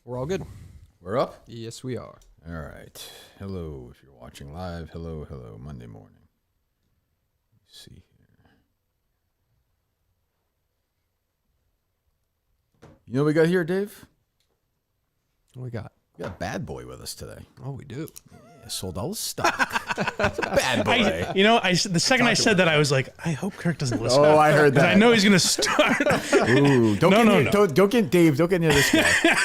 We're all good. We're up? Yes, we are. All right. Hello, if you're watching live. Hello, Monday morning. Let's see here. You know what we got here, Dave? What we got? We got Bad Boy with us today. Oh, we do. Yeah, sold all his stock. It's a bad boy. The second I said that, I was like, I hope Kirk doesn't listen. Oh, I heard that. I know he's going to start. Ooh, don't get Dave. Don't get near this guy.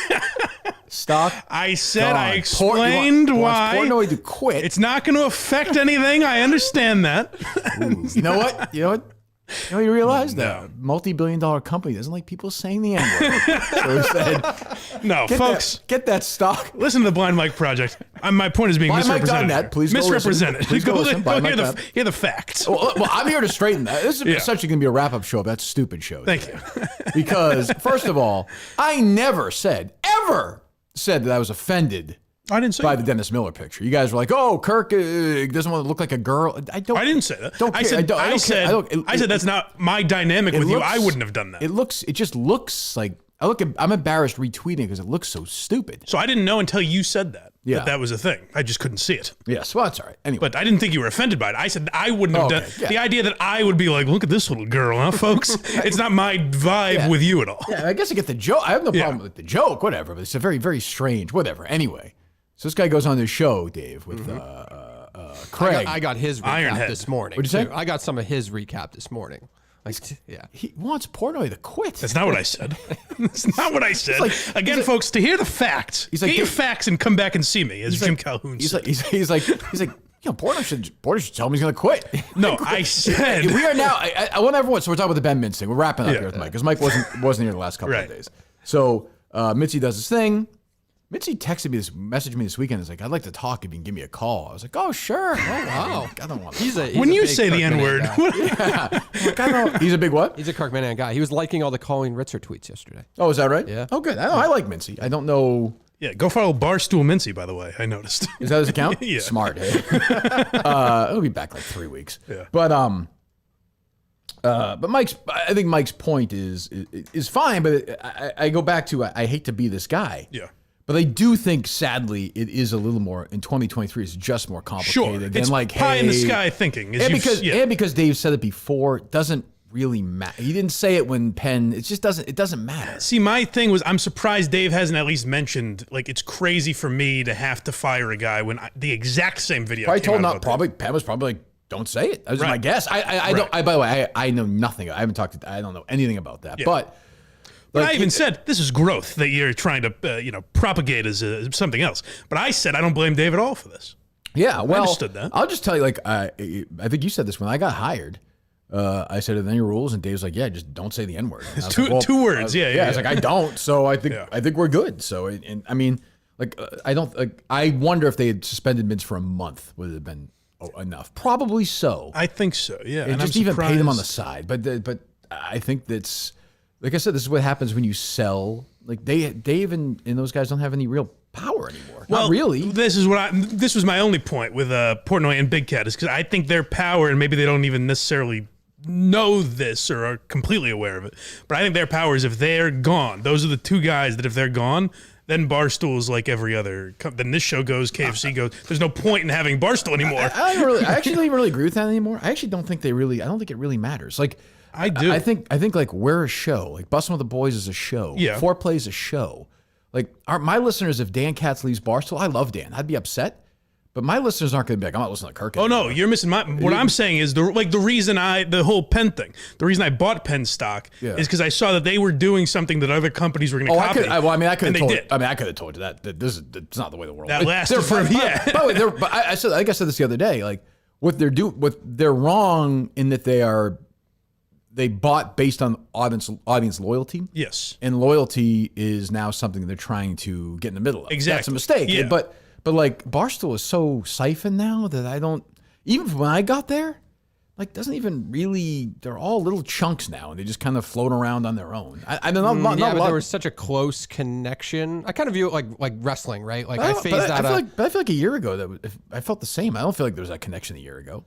Stock. I said, gone. I explained why. Portnoy to quit. It's not going to affect anything. I understand that. Ooh, you know what? You realize that multi-billion-dollar company doesn't like people saying the N-word. So he said, no, folks. Get that stock. Listen to the Blind Mike Project. My point is being misrepresented. Mike that. Please go misrepresented. Listen. Please go listen. Go hear the facts. Well, I'm here to straighten that. This is essentially going to be a wrap-up show of that stupid show. Thank you. Because, first of all, I never ever said that I was offended I didn't say by that. the Dennis Miller picture. You guys were like, "Oh, Kirk doesn't want to look like a girl." I didn't say that. Don't care. I said that's not my dynamic with you. I wouldn't have done that. It just looks like I'm embarrassed retweeting because it looks so stupid. So I didn't know until you said that that was a thing. I just couldn't see it. Yes, well, that's all right. Anyway, but I didn't think you were offended by it. I said I wouldn't have done. Yeah. The idea that I would be like, look at this little girl, huh, folks? It's not my vibe with you at all. Yeah, I guess I get the joke. I have no problem with the joke, whatever. But it's a very, very strange, whatever. Anyway, so this guy goes on this show, Dave, with Craig. I got his recap this morning. What'd you say? I got some of his recap this morning. He wants Portnoy to quit. That's not what I said. That's not what I said. Again, folks, to hear the facts, get your facts and come back and see me, as Jim Calhoun said. He's like, Portnoy should tell him he's going to quit. No, I said we are now. I want everyone. So we're talking about the Ben Mintz thing. We're wrapping up here with Mike because Mike wasn't here the last couple of days. So Mitzi does his thing. Mitzi messaged me this weekend. It's like, I'd like to talk if you can give me a call. I was like, oh, sure. Oh, wow. I don't want to. When you say the N-word. He's a big what? He's a Kirkmanian guy. He was liking all the Colleen Ritzer tweets yesterday. Oh, is that right? Yeah. Oh, good. I like Mitzi. I don't know. Yeah, go follow Barstool Mincy, by the way. I noticed. Is that his account? Yeah. Smart. It'll be back like 3 weeks. Yeah. But I think Mike's point is fine. But I go back to I hate to be this guy. Yeah. But I do think, sadly, it is a little more in 2023. It's just more complicated than it's like pie in the sky thinking. And because Dave said it before, it doesn't really matter. He didn't say it when Penn. It just doesn't. It doesn't matter. See, my thing was, I'm surprised Dave hasn't at least mentioned it's crazy for me to have to fire a guy when the exact same video. Penn was probably like, don't say it. That was my guess. I don't. By the way, I know nothing. I haven't talked to. I don't know anything about that. Yeah. But I even said, this is growth that you're trying to, propagate as something else. But I said, I don't blame Dave at all for this. Yeah, well, I understood that. I'll just tell you, I think you said this when I got hired. I said, are there any rules? And Dave's like, yeah, just don't say the N-word. It's two words, yeah. I was like, I don't, so I think we're good. So, and I mean, I wonder if they had suspended Mintz for a month, would it have been enough? Probably so. I think so, yeah. And just even pay them on the side. But I think that's... Like I said, this is what happens when you sell. Like Dave and those guys don't have any real power anymore. Well, not really. This was my only point with Portnoy and Big Cat is because I think their power, and maybe they don't even necessarily know this or are completely aware of it, but I think their power is if they're gone. Those are the two guys that if they're gone, then Barstool's like every other. Then this show goes, KFC goes. There's no point in having Barstool anymore. I actually don't really agree with that anymore. I actually don't think I don't think it really matters. Like. I do. I think like we're a show. Like Bussin' with the Boys is a show. Yeah. Foreplay is a show. Like my listeners, if Dan Katz leaves Barstool, I love Dan. I'd be upset. But my listeners aren't going to be like, I'm not listening to Kirk anymore. Oh no, you're missing what I'm saying is the whole Penn thing. The reason I bought Penn stock is because I saw that they were doing something that other companies were going to copy. I could have told you that it's not the way the world. That lasted for yeah. By the way, I said this the other day. Like they're wrong in that they bought based on audience loyalty. Yes. And loyalty is now something they're trying to get in the middle of. Exactly. That's a mistake. Yeah. But like Barstool is so siphoned now that I don't, even when I got there, like doesn't even really, they're all little chunks now and they just kind of float around on their own. I don't know. But there was such a close connection. I kind of view it like wrestling, right? Like I phased out. But I feel like a year ago I felt the same. I don't feel like there was that connection a year ago.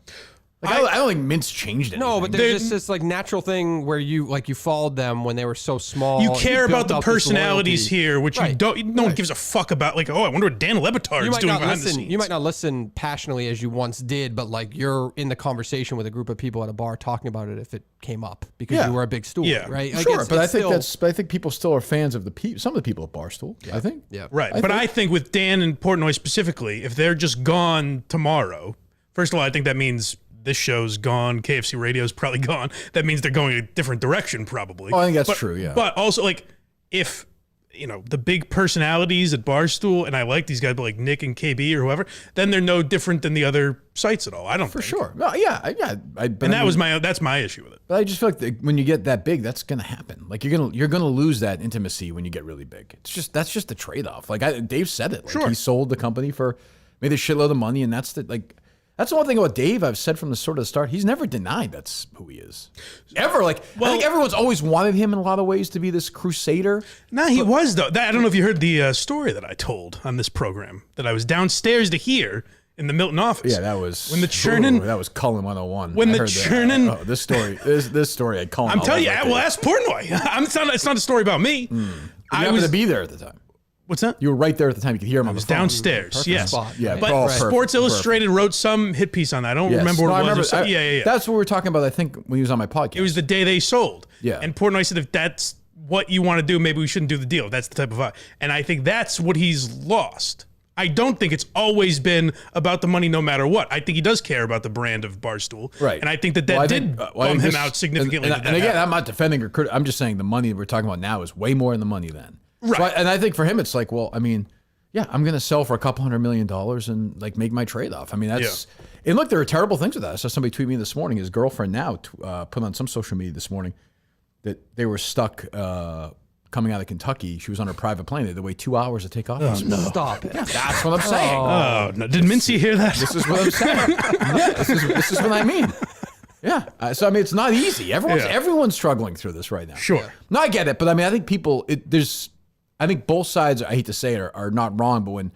I don't think Mintz changed it. No, but there's just this like natural thing where you followed them when they were so small. You care about the built personalities here, which Right. you don't. No one gives a fuck about. Like, I wonder what Dan Le Batard is doing behind the scenes. You might not listen passionately as you once did, but like you're in the conversation with a group of people at a bar talking about it if it came up because you were a big stool, right? Like Sure, but I think people still are fans of some of the people at Barstool. I think. Yeah. Right. I think with Dan and Portnoy specifically, if they're just gone tomorrow, first of all, I think that means this show's gone. KFC Radio's probably gone. That means they're going a different direction, probably. Oh, I think that's true, yeah. But also, like, if, the big personalities at Barstool, and I like these guys, but like Nick and KB or whoever, then they're no different than the other sites at all. I don't think. For sure. No, yeah. That's my issue with it. But I just feel like when you get that big, that's going to happen. Like you're gonna lose that intimacy when you get really big. That's just the trade off. Like Dave said it. Like Sure. He sold the company made a shitload of money, and that's the one thing about Dave I've said from the sort of the start. He's never denied that's who he is. Ever. I think everyone's always wanted him in a lot of ways to be this crusader. No, he was, though. I don't know if you heard the story that I told on this program that I was downstairs to hear in the Milton office. Yeah, that was when the churning. That was Cullen 101. When the churning. This story had Cullen. I'm telling you. Well, ask Portnoy. It's not a story about me. You happened to be there at the time. What's that? You were right there at the time. You could hear him on the phone. Downstairs. Yes. Spot. Yeah, but Sports Illustrated wrote some hit piece on that. I don't remember what it was. Yeah. That's what we were talking about, I think, when he was on my podcast. It was the day they sold. Yeah. And Portnoy said, if that's what you want to do, maybe we shouldn't do the deal. That's the type of vibe. And I think that's what he's lost. I don't think it's always been about the money no matter what. I think he does care about the brand of Barstool. Right. And I think that did bum him out significantly. And again, I'm not defending or criticizing. I'm just saying the money we're talking about now is way more than the money then. Right. So and I think for him, it's like, well, I mean, yeah, I'm going to sell for $200 million and like make my trade off. I mean, that's, and look, there are terrible things with that. I saw somebody tweet me this morning. His girlfriend now put on some social media this morning that they were stuck coming out of Kentucky. She was on her private plane. They had to wait 2 hours to take off. Oh, no. Stop it. Yeah, that's what I'm saying. Oh, no. Did Mincy hear that? This is what I'm saying. Yeah, this is what I mean. Yeah. So, I mean, it's not easy. Everyone's struggling through this right now. Sure. No, I get it. But I mean, I think I think both sides, I hate to say it, are not wrong. But when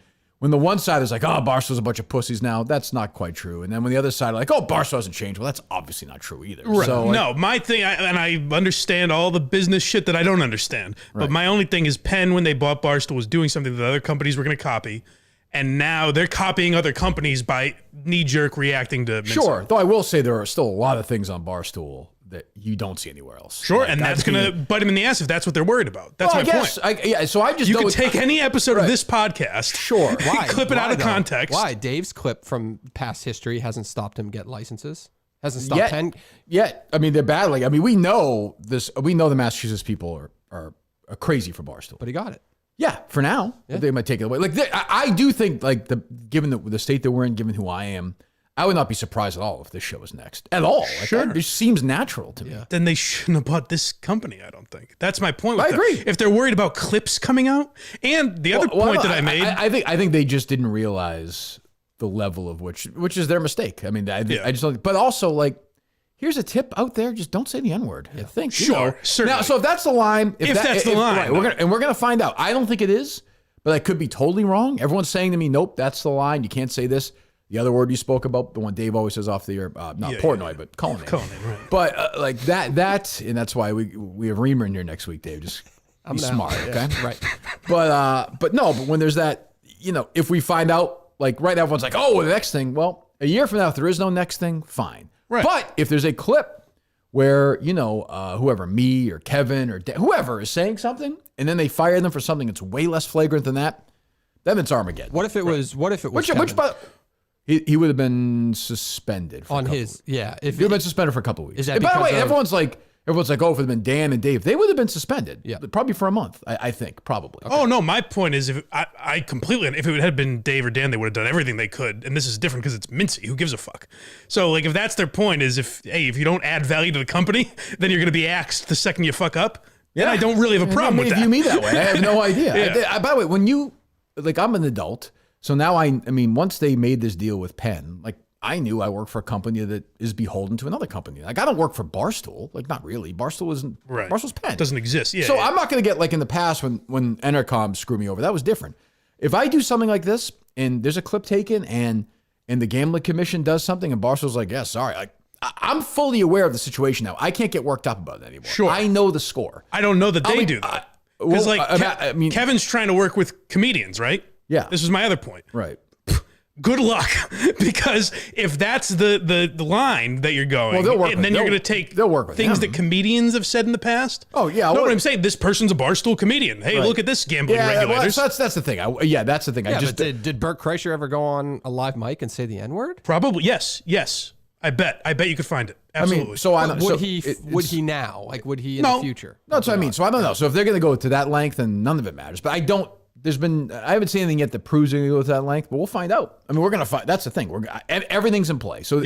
the one side is like, oh, Barstool's a bunch of pussies now, that's not quite true. And then when the other side are like, oh, Barstool hasn't changed, well, that's obviously not true either. Right. So, no, my thing, and I understand all the business shit that I don't understand. Right. But my only thing is Penn, when they bought Barstool, was doing something that other companies were going to copy. And now they're copying other companies by knee-jerk reacting to Mincy. Sure. Though I will say there are still a lot of things on Barstool that you don't see anywhere else. Sure, like, and that's going to bite them in the ass if that's what they're worried about. That's my point. So I just you could take any episode of this podcast, sure, clip it out of context. Why? Dave's clip from past history hasn't stopped him get licenses. Hasn't stopped Penn. Yet. I mean, they're battling. I mean, we know this. We know the Massachusetts people are crazy for Barstool, but he got it. Yeah, for now, they might take it away. Like I do think, like given the state that we're in, given who I am, I would not be surprised at all if this show was next. At all. Sure. Like, it just seems natural to me. Then they shouldn't have bought this company, I don't think. That's my point with I agree. If they're worried about clips coming out, and the other point that I made. I think they just didn't realize the level of which is their mistake. I mean, I just don't, but also, like, here's a tip out there: just don't say the N-word. I think. Sure. Certainly. Now, so if that's the line, if that's the line, right, we're gonna find out. I don't think it is, but I could be totally wrong. Everyone's saying to me, "Nope, that's the line. You can't say this." The other word you spoke about, the one Dave always says off the air, not Portnoy, but Cullen. Right. But like that, and that's why we have Reamer in here next week, Dave. Just be smart, okay? Right. But when there's that, if we find out, like right now, everyone's like, oh, the next thing. Well, a year from now, if there is no next thing, fine. Right. But if there's a clip where, whoever, me or Kevin or whoever is saying something, and then they fire them for something that's way less flagrant than that, then it's Armageddon. What if it was? What if it was? He would have been suspended for If he would have been suspended for a couple of weeks. Is that by the way, everyone's like, oh, if it would have been Dan and Dave, they would have been suspended. Yeah, probably for a month. I think probably. Okay. Oh no, my point is, if it had been Dave or Dan, they would have done everything they could. And this is different because it's Mincy. Who gives a fuck? So like, if that's their point, is if you don't add value to the company, then you're going to be axed the second you fuck up. Yeah, and I don't really have a problem with that. If you view me that way, I have no idea. By the way, when you I'm an adult. So now I mean, once they made this deal with Penn, like I knew I worked for a company that is beholden to another company. Like I don't work for Barstool. Like not really. Barstool isn't. Right. Barstool's Penn. Doesn't exist. Yeah. So I'm not going to get like in the past when Entercom screwed me over. That was different. If I do something like this and there's a clip taken and the Gambling Commission does something and Barstool's like, yeah, sorry, I'm fully aware of the situation now. I can't get worked up about it anymore. Sure. I know the score. I don't know that they do that. Because Kevin's trying to work with comedians, right? Yeah. This is my other point. Right. Good luck, because if that's the line that you're going, well, they'll work and then you're going to take things that comedians have said in the past. Oh yeah, know what I'm saying? This person's a barstool comedian. Hey, look at this gambling regulators. Well, that's the thing. That's the thing. Yeah, did Bert Kreischer ever go on a live mic and say the N-word? Probably. Yes. I bet you could find it. Absolutely. Would he now? Like, would he in the future? No, that's what I mean. So I don't know. So if they're going to go to that length, then none of it matters. But I haven't seen anything yet that proves they're going to go to that length, but we'll find out. I mean, we're going to find, that's the thing. Everything's in play. So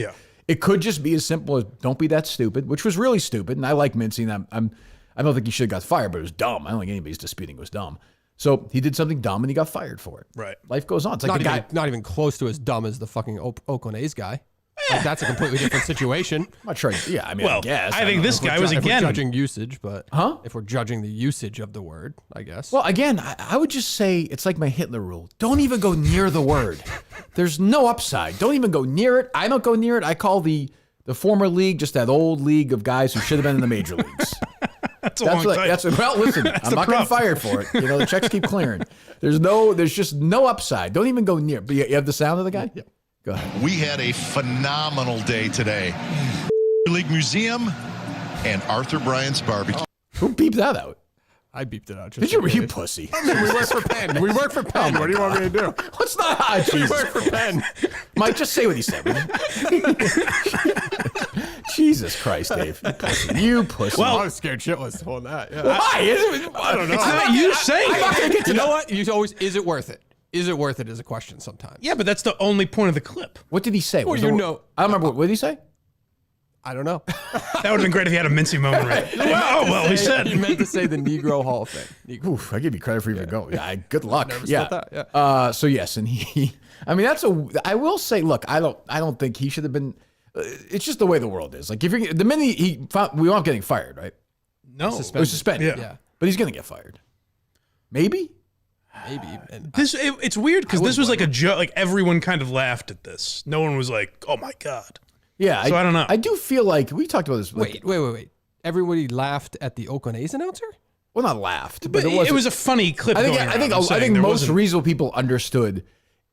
it could just be as simple as don't be that stupid, which was really stupid. And I like Mintzy, and I don't think he should have got fired, but it was dumb. I don't think anybody's disputing it was dumb. So he did something dumb and he got fired for it. Right. Life goes on. It's like not even close to as dumb as the fucking Oakland A's guy. Like, that's a completely different situation. I'm not sure. Yeah, I mean, I guess. I think this guy was, again, if we're judging usage, but if we're judging the usage of the word, I guess. Well, again, I would just say it's like my Hitler rule. Don't even go near the word. There's no upside. Don't even go near it. I don't go near it. I call the former league just that old league of guys who should have been in the major leagues. That's a long time. Well, listen, I'm not getting fired for it. You know, the checks keep clearing. There's just no upside. Don't even go near it. But you have the sound of the guy? Yeah. Go ahead. We had a phenomenal day today. League Museum and Arthur Bryant's Barbecue. Who beeped that out? I beeped it out. Did you pussy? I mean, we work for Penn. We work for Penn. What do you want me to do? What's not? We work for Penn. Mike, just say what he said. Jesus Christ, Dave. You pussy. Well, I was scared shitless holding that. Yeah. Why? I don't know. It's not you saying it. You know what? You always, is it worth it? Is it worth it is a question sometimes. Yeah, but that's the only point of the clip. What did he say? Well, I don't remember. What did he say? I don't know. That would have been great if he had a Mintzy moment, right? He said. He meant to say the Negro Hall of Fame. Oof, I give you credit for even going. Yeah, good luck. That. So yes, and I mean, I will say, look, I don't think he should have been. It's just the way the world is. Like, if you're the minute we weren't getting fired, right? No, it was suspended. Yeah, but he's gonna get fired. Maybe. And it's weird because this was like a joke. Like, everyone kind of laughed at this. No one was like, "Oh my god." Yeah, so I don't know. I do feel like we talked about this. Wait. Everybody laughed at the Oakland A's announcer? Well, not laughed, but it was a funny clip. I think most reasonable people understood.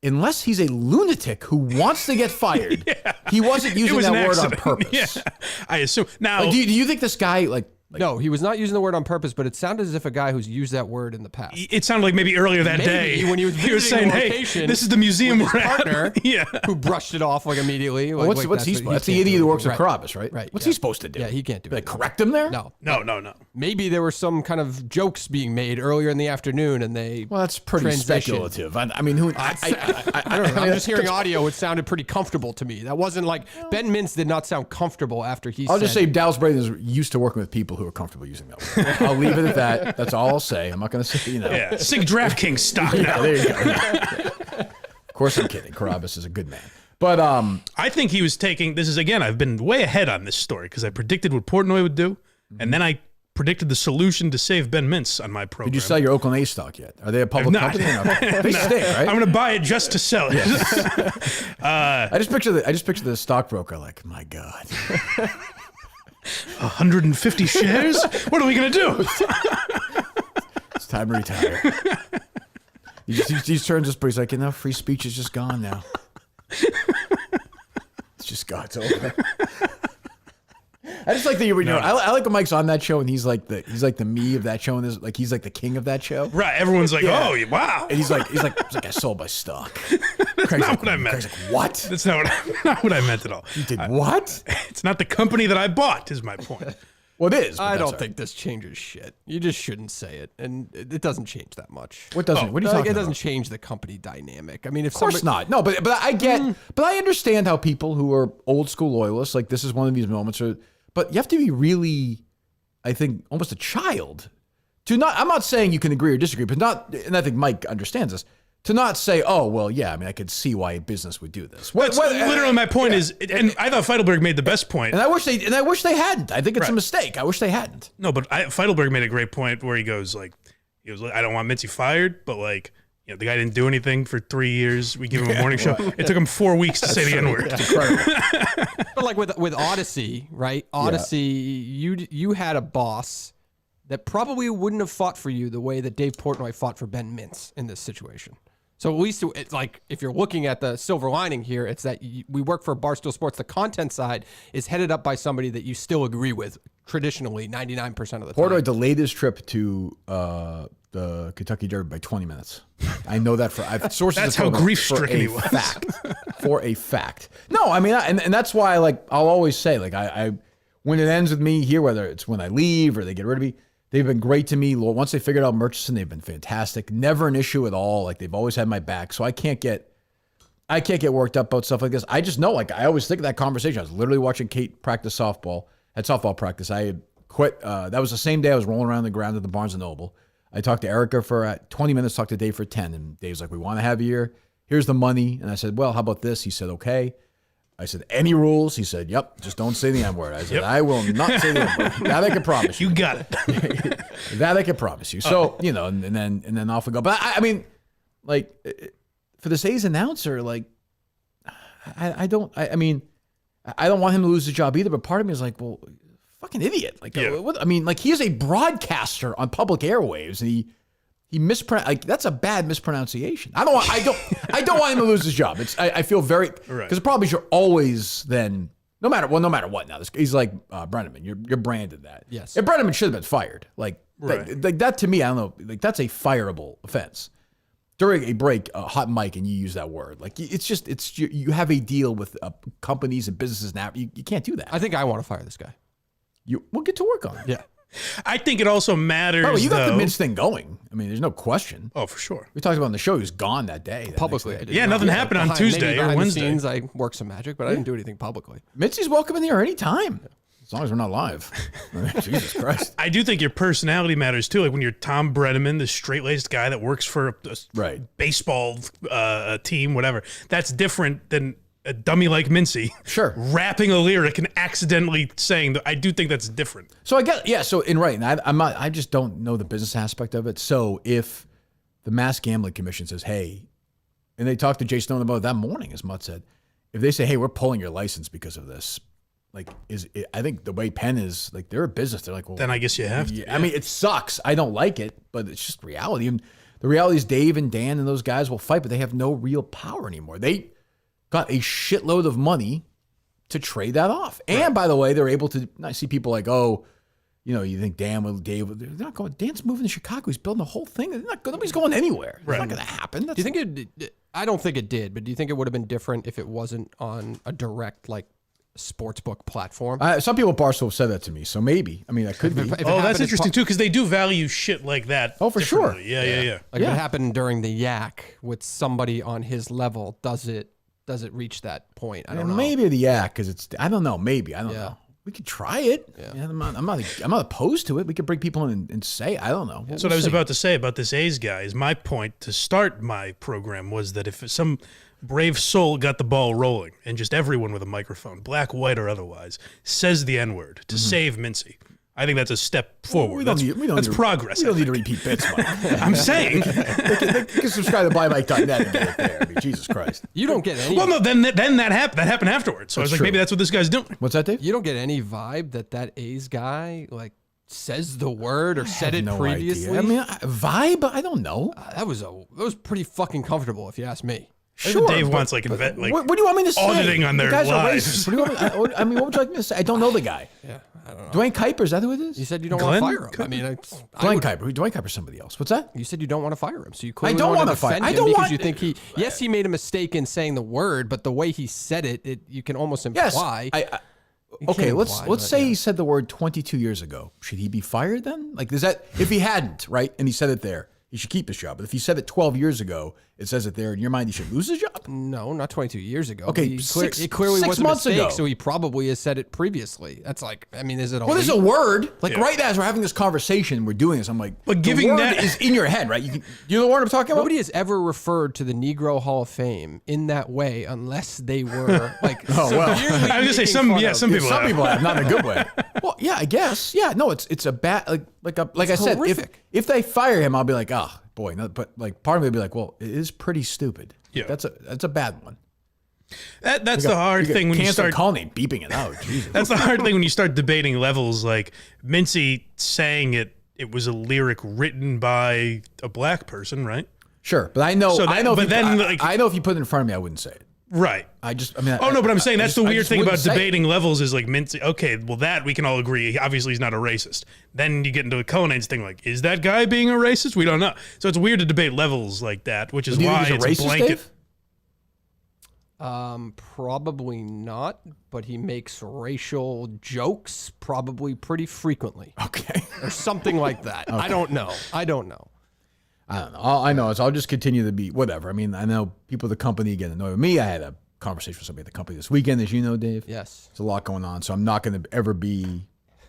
Unless he's a lunatic who wants to get fired, he wasn't using that word on purpose. Yeah, I assume. Now, do you think this guy no, he was not using the word on purpose, but it sounded as if a guy who's used that word in the past. It sounded like maybe earlier that day when he was saying, "Hey, this is the museum we're partner." Who brushed it off like immediately. Well, what's he? That's the idiot who works at Carabas, right? Right. What's he supposed to do? Yeah, he can't do it. Like, correct him there? No. Maybe there were some kind of jokes being made earlier in the afternoon, and they. Well, that's pretty speculative. I mean, I don't know. I'm just hearing audio. It sounded pretty comfortable to me. That wasn't like Ben Mintz did not sound comfortable after he. I'll just say Dallas Braden is used to working with people who are comfortable using that. I'll leave it at that. That's all I'll say. I'm not going to say, Yeah, Sig DraftKings stock now. There you go. Of course I'm kidding. Carabas is a good man. But I think he was taking, this is, again, I've been way ahead on this story because I predicted what Portnoy would do, and then I predicted the solution to save Ben Mintz on my program. Did you sell your Oakland A's stock yet? Are they a public company? They stink, right? I'm going to buy it just to sell it. I just picture the stockbroker like, my God. 150 shares? What are we going to do? It's time to retire. These turns just, he's like, free speech is just gone now. It's just gone. It's over. I just like that I like when Mike's on that show and he's like the me of that show and he's like the king of that show. Right. Everyone's like, oh wow. And he's like I sold my stock. That's not what I meant. Craig's like, what? That's not what I meant at all. You did what? It's not the company that I bought, is my point. Well, it is. I don't think this changes shit. You just shouldn't say it, and it doesn't change that much. What doesn't? What are you talking about? It doesn't change the company dynamic. I mean, of course not. No, but I get. But I understand how people who are old school loyalists, like this is one of these moments, but you have to be really, I think, almost a child to not. I'm not saying you can agree or disagree, but not. And I think Mike understands this. To not say, oh, well, yeah, I mean, I could see why a business would do this. Literally, my point is, and I thought Feidelberg made the best point. And I wish they hadn't. I think it's a mistake. I wish they hadn't. No, but Feidelberg made a great point where he goes, I don't want Mintzy fired, but like, You know, the guy didn't do anything for 3 years. We give him a morning show. It took him 4 weeks to say the N-word. It's incredible. But like with Odyssey, right? Odyssey, you had a boss that probably wouldn't have fought for you the way that Dave Portnoy fought for Ben Mintz in this situation. So at least it's like, if you're looking at the silver lining here, it's that we work for Barstool Sports. The content side is headed up by somebody that you still agree with traditionally 99% of the time. Portnoy delayed his trip to the Kentucky Derby by 20 minutes. I know that I've sources. That's how grief-stricken he was. For a fact. No, I mean, and that's why, like, I'll always say, like, I when it ends with me here, whether it's when I leave or they get rid of me, they've been great to me. Once they figured out Murchison, they've been fantastic. Never an issue at all. Like, they've always had my back. So I can't get worked up about stuff like this. I just know, like, I always think of that conversation. I was literally watching Kate practice softball. At softball practice, I had quit. That was the same day I was rolling around the ground at the Barnes & Noble. I talked to Erica for 20 minutes, talked to Dave for 10, and Dave's like, we want to have you here. Here's the money. And I said, well, how about this? He said, okay. I said, any rules? He said, yep, just don't say the N-word. I said, I will not say the N-word. That I can promise you. You got it. That I can promise you. So, you know, and then off we go. But I mean, like, for this A's announcer, like, I don't want him to lose his job either, but part of me is like, well, fucking idiot. Like, I mean, like, he is a broadcaster on public airwaves, and he mispronounced. Like, that's a bad mispronunciation. I don't want him to lose his job. I feel very, because the problem is you're always then, no matter what now, he's like, Brenneman, you're branded that. Yes. And Brenneman should have been fired. Like that to me, I don't know, like, that's a fireable offense. During a break, a hot mic, and you use that word. Like, you have a deal with companies and businesses now. You can't do that. I think I want to fire this guy. We'll get to work on it. Yeah. I think it also matters, you got the Mintz thing going. I mean, there's no question. Oh, for sure. We talked about on the show, he was gone that day. Publicly, I did. Yeah, nothing happened on Tuesday or Wednesday. Behind the scenes, I worked some magic, but I didn't do anything publicly. Mitzi's welcome in here anytime. As long as we're not live. Jesus Christ. I do think your personality matters, too. Like, when you're Tom Brenneman, the straight-laced guy that works for a baseball team, whatever, that's different than a dummy like Mincy, rapping a lyric and accidentally saying that. I do think that's different. So I guess, yeah. So in writing, I just don't know the business aspect of it. So if the Mass Gambling Commission says, hey, and they talked to Jay Stone about it that morning, as Mutt said, if they say, hey, we're pulling your license because of this, like, I think the way Penn is, like, they're a business. They're like, well, then I guess you have to. Yeah. I mean, it sucks. I don't like it, but it's just reality. And the reality is Dave and Dan and those guys will fight, but they have no real power anymore. They got a shitload of money to trade that off. And by the way, they're able to, I see people like, oh, you know, you think Dan will, Dave, they're not going, Dan's moving to Chicago. He's building a whole thing. Nobody's going anywhere. It's not going to happen. Do you think I don't think it did, but do you think it would have been different if it wasn't on a direct, like, sportsbook platform? Some people at Barstool have said that to me, so maybe. I mean, that could be. That's interesting too, because they do value shit like that. Oh, for sure. Yeah. Like, if it happened during the Yak with somebody on his level, does it reach that point? I don't know. Maybe the Yak, because it's. I don't know. Maybe I don't know. We could try it. Yeah. I'm not opposed to it. We could bring people in and say. I don't know. That's what I was about to say about this A's guy. Is my point to start my program was that if some brave soul got the ball rolling and just everyone with a microphone, black, white, or otherwise, says the N-word to save Mincy, I think that's a step forward. That's progress. We don't need to repeat bits, Mike. I'm saying. They can subscribe to BuyMike.net and get it there. I mean, Jesus Christ. You don't get any. Well, no, then that happened afterwards. So I was like, maybe that's what this guy's doing. What's that, Dave? You don't get any vibe that A's guy, like, says the word or said it previously. Idea. I mean, vibe? I don't know. That was pretty fucking comfortable, if you ask me. Sure, Dave wants like what do you want me to say? Auditing on their lives. What do you want me, I mean, what would you like me to say? I don't know the guy. Yeah, I don't know. Dwayne Kuiper, is that who it is? You said you don't want to fire him. I mean, Dwayne Kuiper's somebody else. What's that? You said you don't want to fire him, so you clearly I don't want to defend fire. him because you think yes, he made a mistake in saying the word, but the way he said it, you can almost imply. Yes, okay, let's say he said the word 22 years ago. Should he be fired then? Like, is that if he hadn't, right, and he said it there, he should keep his job. But if he said it 12 years ago, it says it there. In your mind, he should lose his job? No, not 22 years ago. Okay, it clearly was a mistake, ago. So he probably has said it previously. That's like, I mean, is it? Well, there's a word. Like right now, as we're having this conversation, we're doing this. I'm like, but giving the word that is in your head, right? You know the word I'm talking about. Nobody has ever referred to the Negro Hall of Fame in that way, unless they were like. Oh well, I was gonna say some people have, not in a good way. Well, yeah, I guess. Yeah, no, it's a bad like I said. Horrific. If they fire him, I'll be like, boy, no, but like part of me would be like, well, it is pretty stupid. Yeah. That's a bad one. That's the hard thing when you start calling it, beeping it out. Jesus. That's the hard thing when you start debating levels. Like Mintzy saying it was a lyric written by a black person, right? Sure, but I know. So that- I know. but if then, you, like- I know if you put it in front of me, I wouldn't say it. Right. I Oh no, but I'm saying that's the weird thing about wouldn't say it. debating levels is like Mintzy. Okay, well that we can all agree. Obviously, he's not a racist. Then you get into a Culline's thing, like, is that guy being a racist? We don't know. So it's weird to debate levels like that, which is Do you why think it's he's a racist, blanket. Dave? Probably not, but he makes racial jokes probably pretty frequently Okay. or something like that. I don't know. I don't know. All I know is I'll just continue to be whatever. I mean, I know people at the company get annoyed with me. I had a conversation with somebody at the company this weekend, as you know, Dave. Yes. There's a lot going on, so I'm not going to ever be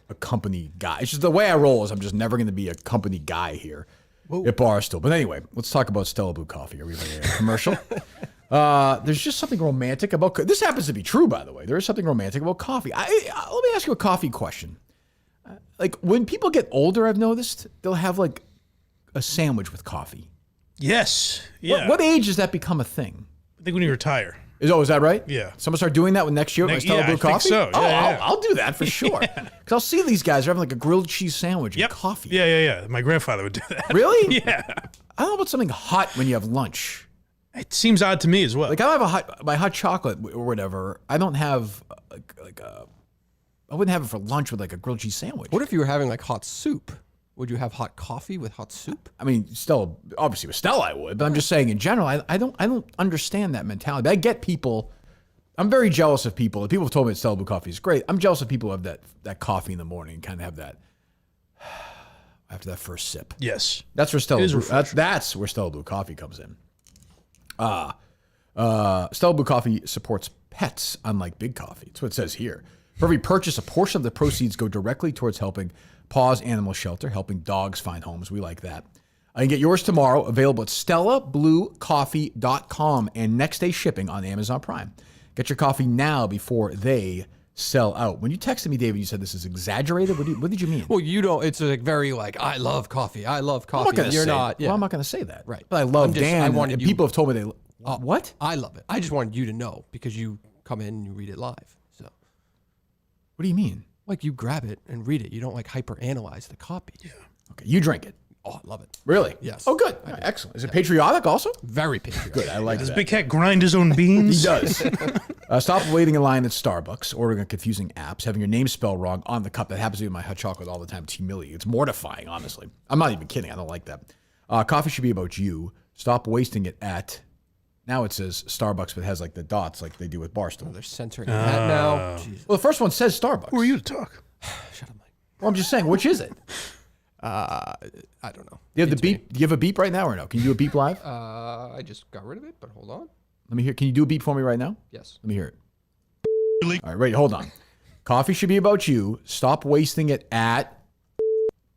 a company guy. It's just the way I roll is I'm just never going to be a company guy here at Barstool. But anyway, let's talk about Stella Blue coffee. Are we ready for a commercial? There's just something romantic about this. Happens to be true, by the way. There is something romantic about coffee. Let me ask you a coffee question. Like when people get older, I've noticed they'll have like a sandwich with coffee. Yes. Yeah. What age does that become a thing? I think when you retire. Is that right? Yeah. Someone start doing that with next year? Stella Blue I coffee? think so. Oh, Yeah. I'll do that for sure. Because I'll see these guys are having like a grilled cheese sandwich and coffee. Yeah. My grandfather would do that. Really? Yeah. I don't know about something hot when you have lunch. It seems odd to me as well. Like I don't have my hot chocolate or whatever. I don't have I wouldn't have it for lunch with like a grilled cheese sandwich. What if you were having like hot soup? Would you have hot coffee with hot soup? I mean, Stella, obviously with Stella I would, but I'm just saying in general, I don't understand that mentality. But I get people. I'm very jealous of people. People have told me that Stella Blue coffee is great. I'm jealous of people who have that coffee in the morning and kind of have that after that first sip. Yes. That's where Stella It is Blue, refreshing. that's where Stella Blue coffee comes in. Stella Blue coffee supports pets, unlike Big Coffee. That's what it says here. For every purchase, a portion of the proceeds go directly towards helping Paws Animal Shelter, helping dogs find homes. We like that. You can get yours tomorrow, available at StellaBlueCoffee.com and next day shipping on Amazon Prime. Get your coffee now before they sell out. When you texted me, David, you said this is exaggerated. What did you mean? Well, you don't. It's like very like I love coffee. I love coffee. I'm not going to You're say not. Well, I'm not going to say that. Right. But I love Dan. I wanted and you- people have told me they. What? I love it. I just wanted you to know because you come in and you read it live. So What do you mean? like you grab it and read it. You don't like hyper analyze the copy. Yeah. Okay, you drink it. Oh, I love it. Really? Yes. Oh, good. All right, excellent. Is it patriotic also? Very patriotic. Good. I like Does that. Big Cat grind his own beans? He does. Stop waiting in line at Starbucks, ordering on confusing apps, having your name spelled wrong on the cup. That happens to be in my hot chocolate all the time. It's humiliating. It's mortifying, honestly. I'm not even kidding. I don't like that. Coffee should be about you. Stop wasting it at. Now it says Starbucks, but it has like the dots like they do with Barstool. They're censoring that now. Jesus. Well, the first one says Starbucks. Who are you to talk? Shut up, Mike. Well, I'm just saying, which is it? I don't know. Do you have the beep? Do you have a beep right now or no? Can you do a beep live? I just got rid of it, but hold on. Let me hear. Can you do a beep for me right now? Yes. Let me hear it. All right, ready? Hold on. Coffee should be about you. Stop wasting it at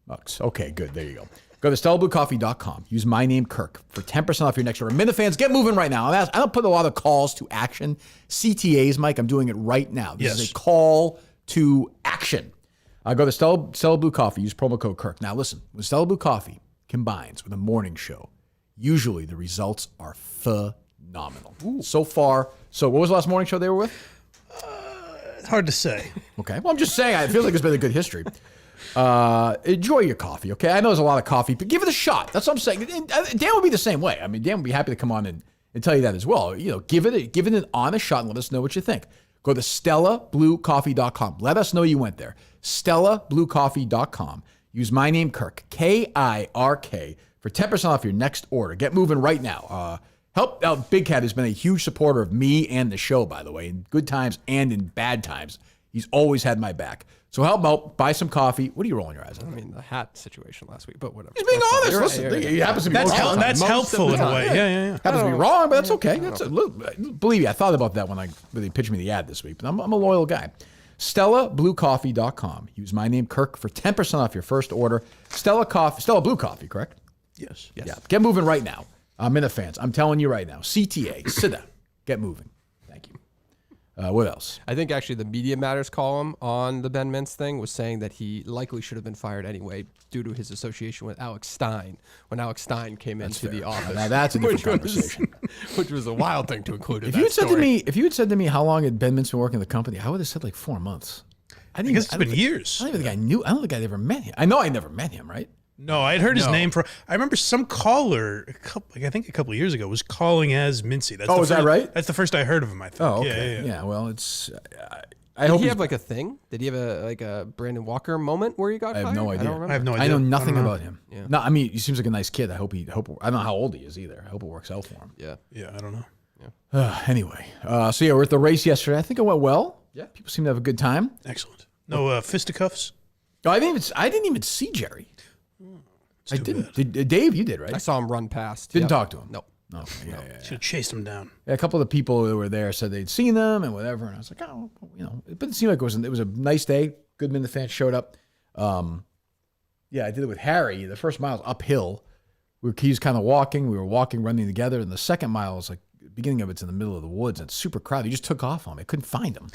Bucks. Okay, good. There you go. Go to StellaBlueCoffee.com. Use my name, Kirk, for 10% off your next order. Minifans, get moving right now. I don't put a lot of calls to action. CTAs, Mike, I'm doing it right now. This is a call to action. Go to Stella Blue Coffee. Use promo code Kirk. Now, listen. When Stella Blue Coffee combines with a morning show, usually the results are phenomenal. So far, what was the last morning show they were with? It's hard to say. Okay. Well, I'm just saying, I feel like it's been a good history. Enjoy your coffee, okay? I know there's a lot of coffee, but give it a shot. That's what I'm saying. And Dan would be the same way. I mean, Dan would be happy to come on and tell you that as well. You know, give it an honest shot and let us know what you think. Go to StellaBlueCoffee.com. Let us know you went there. StellaBlueCoffee.com. Use my name, Kirk, Kirk, for 10% off your next order. Get moving right now. Help out. Big Cat has been a huge supporter of me and the show, by the way, in good times and in bad times. He's always had my back. So help him out. Buy some coffee. What are you rolling your eyes at? I mean, the hat situation last week, but whatever. He's being That's fine. honest. You're right, Listen, you're right. he happens to be That's most of the time. that's Most helpful of in the a time. way. Yeah. Happens to be wrong, but that's okay. Believe me, I thought about that when they pitched me the ad this week. But I'm a loyal guy. StellaBlueCoffee.com. Use my name, Kirk, for 10% off your first order. Stella Blue Coffee, correct? Yes. Yeah. Get moving right now. Minifans, I'm telling you right now. CTA, sit down. Get moving. Thank you. What else? I think actually the Media Matters column on the Ben Mintz thing was saying that he likely should have been fired anyway due to his association with Alex Stein when Alex Stein came into the office. Now that's a different conversation. Which was a wild thing to include in If that you had said story. to me, if you had said to me how long had Ben Mintz been working in the company, I would have said like 4 months. I guess it's been years. I don't even think I knew. I don't think I'd ever met him. I know I never met him, right? No, I'd heard his name for. I remember some caller, I think a couple of years ago, was calling as Mincy. That's Is that right? That's the first I heard of him. I think. Oh, okay. Yeah. Well, it's. I Did hope he have like a thing? Did he have a Brandon Walker moment where he got fired? have no idea. I don't remember. I have no idea. I know nothing about him. Yeah. No, I mean, he seems like a nice kid. I don't know how old he is either. I hope it works out for him. Yeah. Yeah, I don't know. Anyway, so yeah, we're at the race yesterday. I think it went well. Yeah. People seem to have a good time. Excellent. No fisticuffs. Oh, I didn't even see Jerry. I didn't. Dave, you did, right? I saw him run past. Didn't Yep. talk to him. Nope. No. Yeah. Should have chased him down. Yeah, a couple of the people that were there said they'd seen them and whatever, and I was like, oh, but it seemed like it was a nice day. Goodman, the fans showed up. Yeah, I did it with Harry. The first mile was uphill. He was kind of walking. We were walking, running together, and the second mile was like the beginning of it's in the middle of the woods. And it's super crowded. He just took off on me. I couldn't find him.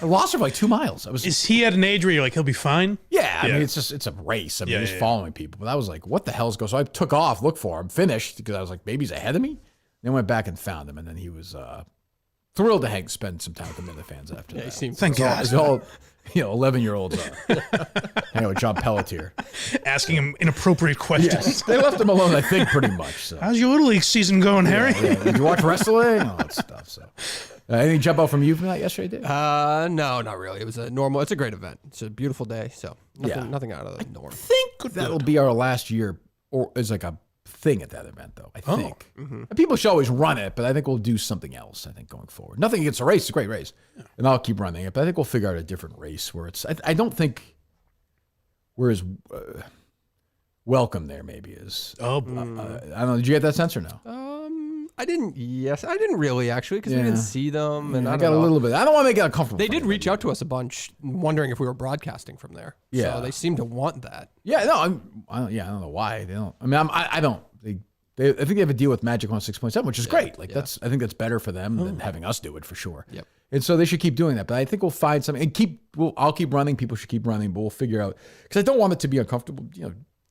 I lost him for like 2 miles. Is he at an age where you're like, he'll be fine? Yeah, I mean, it's a race. I mean, just following people. But I was like, what the hell's going on? So I took off, looked for him, finished, because I was like, maybe he's ahead of me. Then went back and found him, and then he was thrilled to spend some time with the Minute fans after that. He seemed Thank God. It's all 11-year-olds hanging with John Pelletier. Asking him inappropriate questions. Yes, they left him alone, I think, pretty much. So. How's your Little League season going, Harry? Yeah. Did you watch wrestling? All that stuff. So, anything jump out from you from that yesterday, Dave? No, not really. It was it's a great event. It's a beautiful day. So nothing out of the norm. I think that'll be our last year, or is like a thing at that event, though. I think And people should always run it, but I think we'll do something else. I think going forward, nothing against the race; it's a great race, and I'll keep running it. But I think we'll figure out a different race where it's. I don't think we're as welcome there. Maybe as. I don't know. Did you get that sense or no? I didn't. Yes, I didn't really actually because we didn't see them, and I I got don't a know. little bit. I don't want to make it uncomfortable. They did reach out to us a bunch, wondering if we were broadcasting from there. Yeah. So they seem to want that. Yeah, no, I don't know why they don't. I mean, I don't. I think they have a deal with Magic 106.7, which is great. Like I think that's better for them than having us do it for sure. Yep. And so they should keep doing that. But I think we'll find something and I'll keep running. People should keep running, but we'll figure out because I don't want it to be uncomfortable.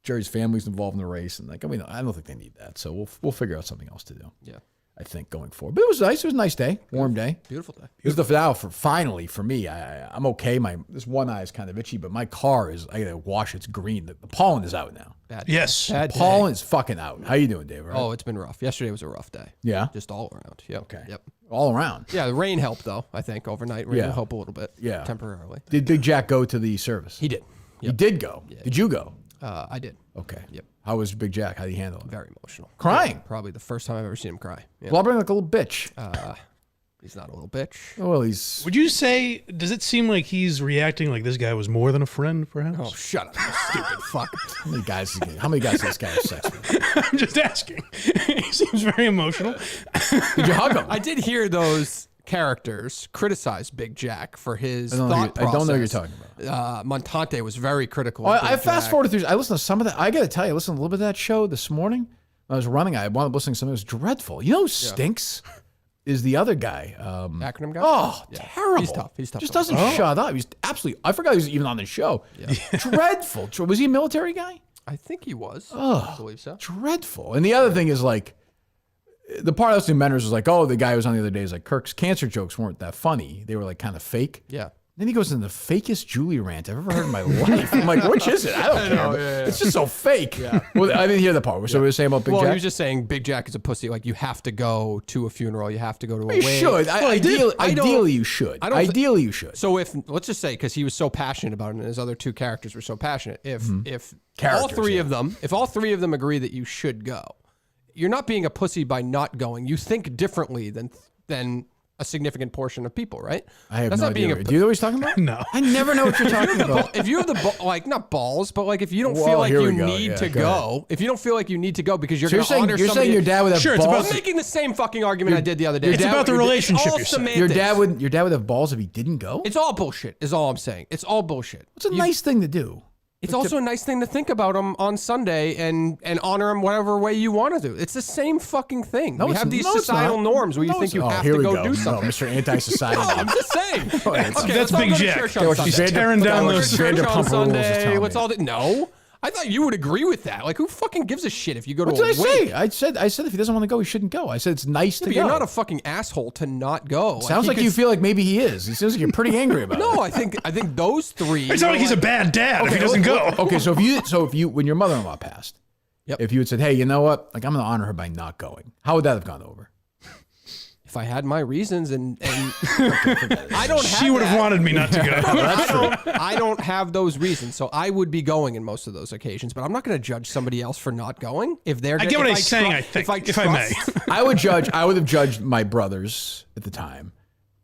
Jerry's family's involved in the race, and I don't think they need that. So we'll figure out something else to do. Yeah. I think going forward. But it was nice. It was a nice day, warm day. Beautiful day. It was the finale finally for me. I'm okay. This one eye is kind of itchy, but my car is. I gotta wash. It's green. The pollen is out now. Bad. Yes. Bad day. Pollen is fucking out. How you doing, Dave? Right? Oh, it's been rough. Yesterday was a rough day. Yeah. Just all around. Yep. Okay. Yep. All around. Yeah, the rain helped though. I think overnight rain Yeah. will help a little bit. Yeah. Temporarily. Did Big Jack go to the service? He did. He did go. Did you go? I did. Okay. Yep. How was Big Jack? How did he handle it? Very emotional. Crying? Yeah, probably the first time I've ever seen him cry. Yeah. Blubbering like a little bitch. He's not a little bitch. Oh, well, he's. Would you say, does it seem like he's reacting like this guy was more than a friend, perhaps? Oh, shut up, you stupid fuck. How many guys does this guy have sex with? I'm just asking. He seems very emotional. Did you hug him? I did hear those characters criticize Big Jack for his thought process. I don't know what you're talking about. Montante was very critical. Oh, of Big I fast Jack. forwarded through. I listened to some of that. I got to tell you, I listened to a little bit of that show this morning. When I was running. I wound up listening to something. It was dreadful. You know who stinks? Is the other guy. Acronym guy? Oh, Yeah. terrible. He's tough. He's tough. Just doesn't shut up. He's absolutely. I forgot he was even on the show. Dreadful. Was he a military guy? I think he was. I believe so. Dreadful. And the other thing is like, the part I was listening to Menders was like, oh, the guy who was on the other day is like, Kirk's cancer jokes weren't that funny. They were like kind of fake. Yeah. Then he goes in the fakest Julie rant I've ever heard in my life. I'm like, which is it? I don't care. But It's just so fake. Yeah. Well, I didn't hear the part. So we were saying about Big Well, Jack? he was just saying Big Jack is a pussy. Like, you have to go to a funeral. You have to go to a You wake. should. Ideally, you should. I don't Ideally, you should. So let's just say, because he was so passionate about it and his other two characters were so passionate, if Characters, all three of them agree that you should go, you're not being a pussy by not going. You think differently than a significant portion of people, right? I have That's no not idea. being a Do you know what he's talking about? No. I never know what you're talking about. If you have not balls, but like if you don't Whoa, feel like here you we go. need Yeah, to go go, if you don't feel like you need to go because you're So going to honor you're somebody. saying your dad would have Sure, it's balls? I'm making the same fucking argument I did the other day. It's about the relationship, It's all you're saying. semantics. Your dad would have balls if he didn't go? It's all bullshit, is all I'm saying. It's all bullshit. It's a nice thing to do. It's also a nice thing to think about him on Sunday and honor him whatever way you want to do. It's the same fucking thing. We have these societal norms where you think you have to go do something. No, Mr. Anti-Society. No, I'm just saying. That's Big Jack. He's tearing down those on Sunday. What's all that? No. I thought you would agree with that. Like, who fucking gives a shit if you go to a wake? What did I say? I said if he doesn't want to go, he shouldn't go. I said it's nice to go. You're not a fucking asshole to not go. Sounds like you feel like maybe he is. It sounds like you're pretty angry about it. No, I think those three. It's not like he's a bad dad if he doesn't go. Okay, so if you when your mother-in-law passed, if you had said, hey, you know what? Like, I'm going to honor her by not going. How would that have gone over? If I had my reasons and I don't have she would have wanted me not to go. I don't have those reasons, so I would be going in most of those occasions. But I'm not going to judge somebody else for not going if they're. I get what he's saying. I think if I may, I would have judged my brothers at the time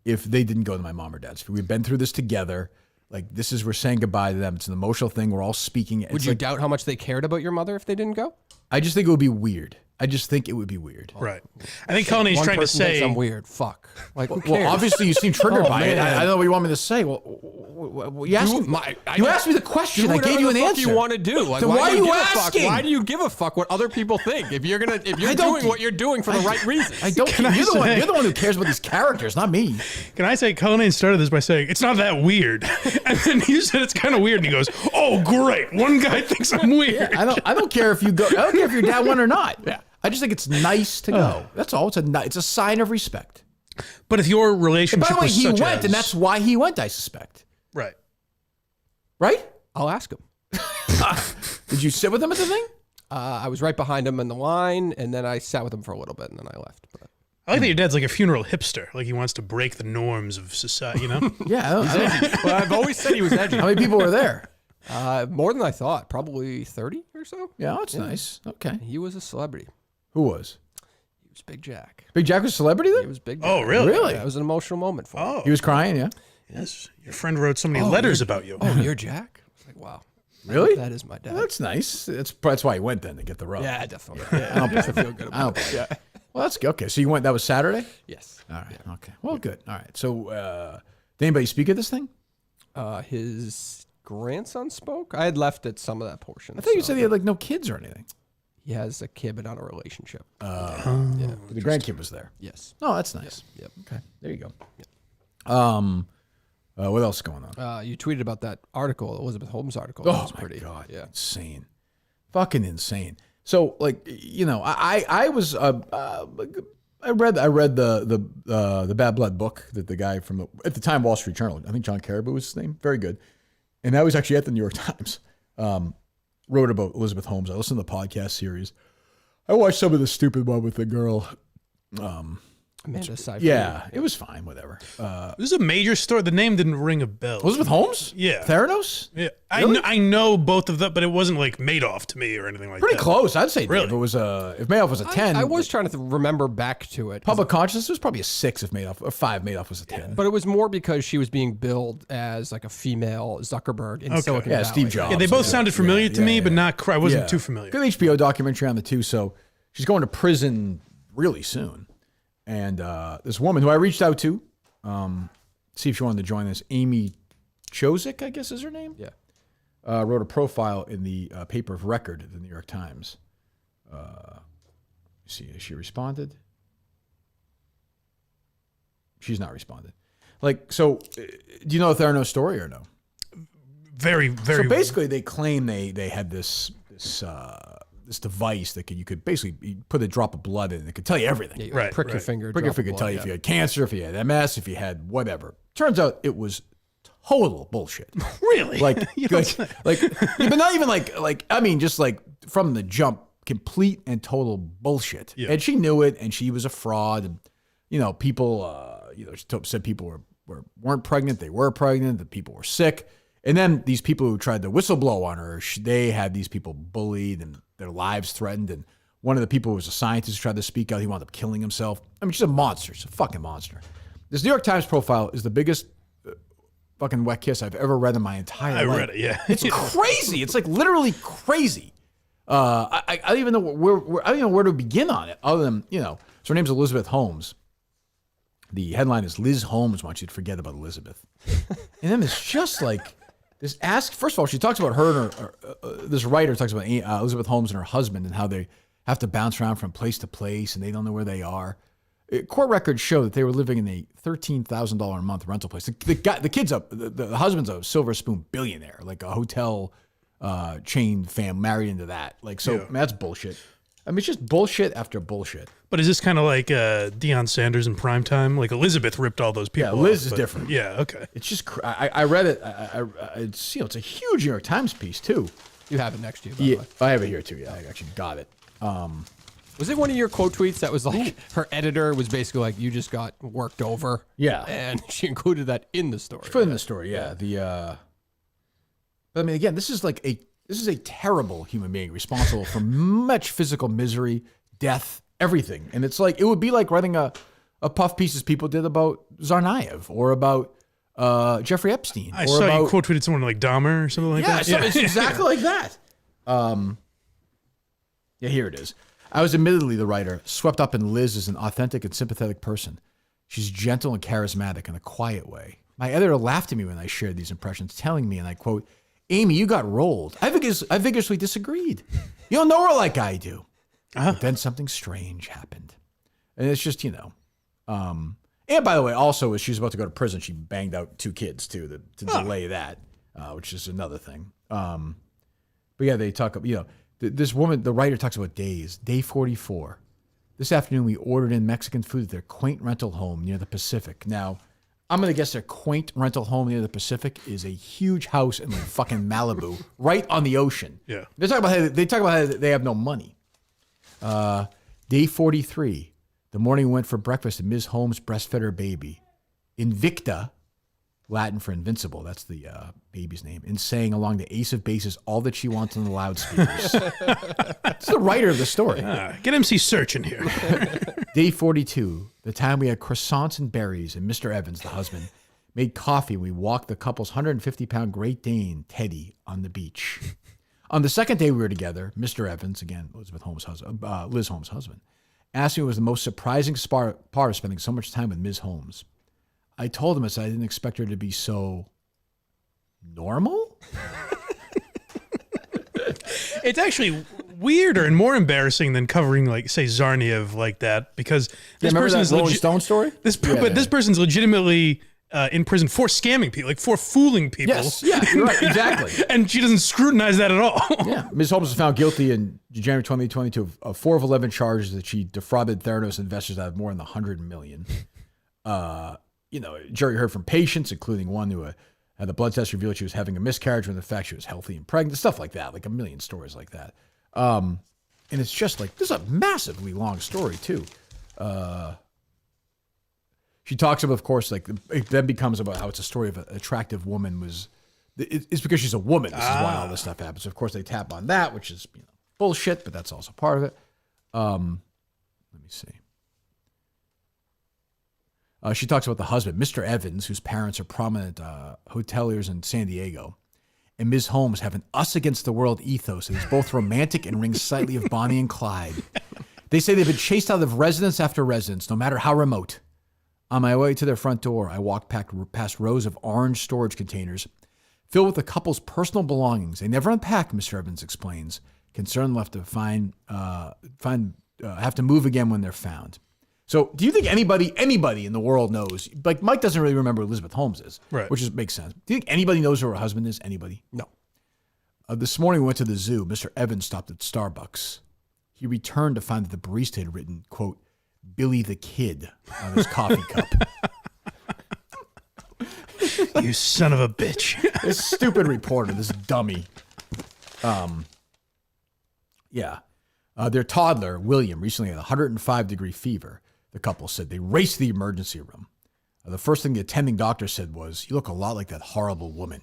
if they didn't go to my mom or dad's. We've been through this together. Like, we're saying goodbye to them. It's an emotional thing. We're all speaking. Would you doubt how much they cared about your mother if they didn't go? I just think it would be weird. I just think it would be weird. Right. I think Colony's trying to say I'm weird. Fuck. Like, who cares? Well, obviously you seem triggered by it. I don't know what you want me to say. Well, you asked me the question. I gave you an answer. What you want to do? Like, then why are you asking? Why do you give a fuck what other people think? If you're doing what you're doing for the right reasons. I don't. You're the one who cares about these characters, not me. Can I say Colony started this by saying it's not that weird, and then you said it's kind of weird, and he goes, "Oh, great! One guy thinks I'm weird." Yeah, I don't care if you go. I don't care if your dad went or not. Yeah. I just think it's nice to go. That's all. It's a sign of respect. But if your relationship and by the way, was he such went, and that's why he went, I suspect. Right. Right? I'll ask him. Did you sit with him at the thing? I was right behind him in the line, and then I sat with him for a little bit, and then I left. But I like that your dad's like a funeral hipster. Like, he wants to break the norms of society, you know? Yeah. Well, I've always said he was edgy. How many people were there? More than I thought. Probably 30 or so. Yeah, that's nice. Okay. He was a celebrity. Who was? He was Big Jack. Big Jack was a celebrity there? He was Big Jack. Oh, really? Really? Yeah, it was an emotional moment for him. Oh. He was crying, yeah? Yes. Your friend wrote so many letters about you. Oh, you're Jack? I was like, wow. Really? That is my dad. Well, that's nice. That's why he went then, to get the rub. Yeah, definitely. Yeah, I don't feel good about it. Yeah. Well, that's good. Okay, so you went, that was Saturday? Yes. All right, okay. Well, good. All right. So, did anybody speak at this thing? His grandson spoke. I had left at some of that portion. I thought you said he had, like, no kids or anything. He has a kid, but not a relationship. Yeah. The grandkid was there. Yes. Oh, that's nice. Yep. Okay, there you go. Yep. What else is going on? You tweeted about that article, Elizabeth Holmes article. That was my God. Yeah. Insane. Fucking insane. So, like, you know, I was I read the Bad Blood book that the guy from at the time Wall Street Journal, I think John Caribou was his name, very good, and that was actually at the New York Times. Wrote about Elizabeth Holmes. I listened to the podcast series. I watched some of the stupid one with the girl. Amanda Seyfried. Yeah, it was fine. Whatever. This is a major story. The name didn't ring a bell. Elizabeth Holmes? Yeah. Theranos? Yeah. Really? I know both of them, but it wasn't like Madoff to me or anything like Pretty that. close, I'd say. Really? If Madoff was a 10. I was trying to remember back to it. Public consciousness was probably a 6 if Madoff, or 5 Madoff was a 10. But it was more because she was being billed as like a female Zuckerberg in Silicon Valley. Steve Jobs. Yeah, they both sounded familiar to me, but not. I wasn't Yeah. too familiar. Good HBO documentary on the two. So she's going to prison really soon. And this woman who I reached out to, see if she wanted to join us, Amy Chozick, I guess is her name. Yeah. Wrote a profile in the paper of record, the New York Times. See, has she responded? She's not responded. Like, so, do you know the Theranos story or no? Very, very. So basically, they claim they had this device that you could basically put a drop of blood in. It could tell you everything. Yeah, you Right, prick your right. finger. Prick your drop a finger, tell you blood, if you had cancer, if you had MS, if you had whatever. Turns out it was total bullshit. Really? Like, but not even like I mean, just like from the jump, complete and total bullshit. Yeah. And she knew it, and she was a fraud. And you know, people, she said people weren't pregnant, they were pregnant, that people were sick. And then these people who tried to whistleblow on her, they had these people bullied and their lives threatened. And one of the people who was a scientist who tried to speak out. He wound up killing himself. I mean, she's a monster. She's a fucking monster. This New York Times profile is the biggest fucking wet kiss I've ever read in my entire life. I read it, yeah. It's crazy. It's like literally crazy. I don't even know I don't even know where to begin on it other than, so her name's Elizabeth Holmes. The headline is Liz Holmes wants you to forget about Elizabeth. And then it's just like, First of all, she talks about her and this writer talks about Elizabeth Holmes and her husband and how they have to bounce around from place to place and they don't know where they are. Court records show that they were living in a $13,000 a month rental place. The husband's a Silver Spoon billionaire, like a hotel chain fam married into that. That's bullshit. I mean, it's just bullshit after bullshit. But is this kind of like Deion Sanders in primetime? Like Elizabeth ripped all those people. Yeah, Liz off, is different. Yeah, okay. It's just I read it. It's it's a huge New York Times piece too. You have it next to you. By the way. I have it here too. Yeah, I actually got it. Was it one of your quote tweets that was like her editor was basically like, you just got worked over? Yeah. And she included that in the story. Put in the story, yeah. But I mean, again, this is a terrible human being responsible for much physical misery, death, everything. And it's like, it would be like writing a puff piece as people did about Tsarnaev or about Jeffrey Epstein. I saw you quote tweeted someone like Dahmer or something like that. Yeah, it's exactly like that. Yeah, here it is. I was admittedly the writer, swept up in Liz as an authentic and sympathetic person. She's gentle and charismatic in a quiet way. My editor laughed at me when I shared these impressions, telling me, and I quote, "Amy, you got rolled." I vigorously disagreed. You don't know her like I do. But then something strange happened. And it's just, and by the way, also, as she's about to go to prison, she banged out 2 kids, too, to delay that, which is another thing. But yeah, they talk about, this woman, the writer talks about days. Day 44. This afternoon, we ordered in Mexican food at their quaint rental home near the Pacific. Now, I'm going to guess their quaint rental home near the Pacific is a huge house in like fucking Malibu, right on the ocean. Yeah. They talk about how they have no money. Day 43. The morning we went for breakfast and Ms. Holmes breastfed her baby. Invicta, Latin for invincible, that's the baby's name, and sang along the ace of bases all that she wants on the loudspeakers. It's the writer of the story. Get MC Search in here. Day 42, the time we had croissants and berries, and Mr. Evans, the husband, made coffee. We walked the couple's 150-pound Great Dane, Teddy, on the beach. On the second day we were together, Mr. Evans, again, Liz Holmes' husband, asked me what was the most surprising part of spending so much time with Ms. Holmes. I told him I didn't expect her to be so normal. It's actually weirder and more embarrassing than covering, like, say, Tsarnaev like that, because this person is Rolling Stone story. This person's legitimately in prison for scamming people, like for fooling people. Yes, yeah, you're right, exactly. And she doesn't scrutinize that at all. Yeah, Ms. Holmes was found guilty in January 2022 of 4 of 11 charges that she defrauded Theranos investors out of more than $100 million. Jury heard from patients, including one who had the blood test revealed she was having a miscarriage when in fact she was healthy and pregnant, stuff like that, like a million stories like that. And it's just like, this is a massively long story too. She talks about, of course, like it then becomes about how it's a story of an attractive woman it's because she's a woman. This is why all this stuff happens. So of course they tap on that, which is bullshit, but that's also part of it. Let me see. She talks about the husband, Mr. Evans, whose parents are prominent hoteliers in San Diego, and Ms. Holmes have an us against the world ethos that is both romantic and rings slightly of Bonnie and Clyde. They say they've been chased out of residence after residence, no matter how remote. On my way to their front door, I walked past rows of orange storage containers filled with the couple's personal belongings. They never unpack, Mr. Evans explains, concerned left to have to move again when they're found. So do you think anybody in the world knows, like Mike doesn't really remember who Elizabeth Holmes is, right? Which makes sense. Do you think anybody knows who her husband is? Anybody? No. This morning we went to the zoo. Mr. Evans stopped at Starbucks. He returned to find that the barista had written, quote, Billy the Kid on his coffee cup. You son of a bitch. This stupid reporter, this dummy. Their toddler, William, recently had a 105-degree fever. The couple said they raced to the emergency room. The first thing the attending doctor said was, "You look a lot like that horrible woman."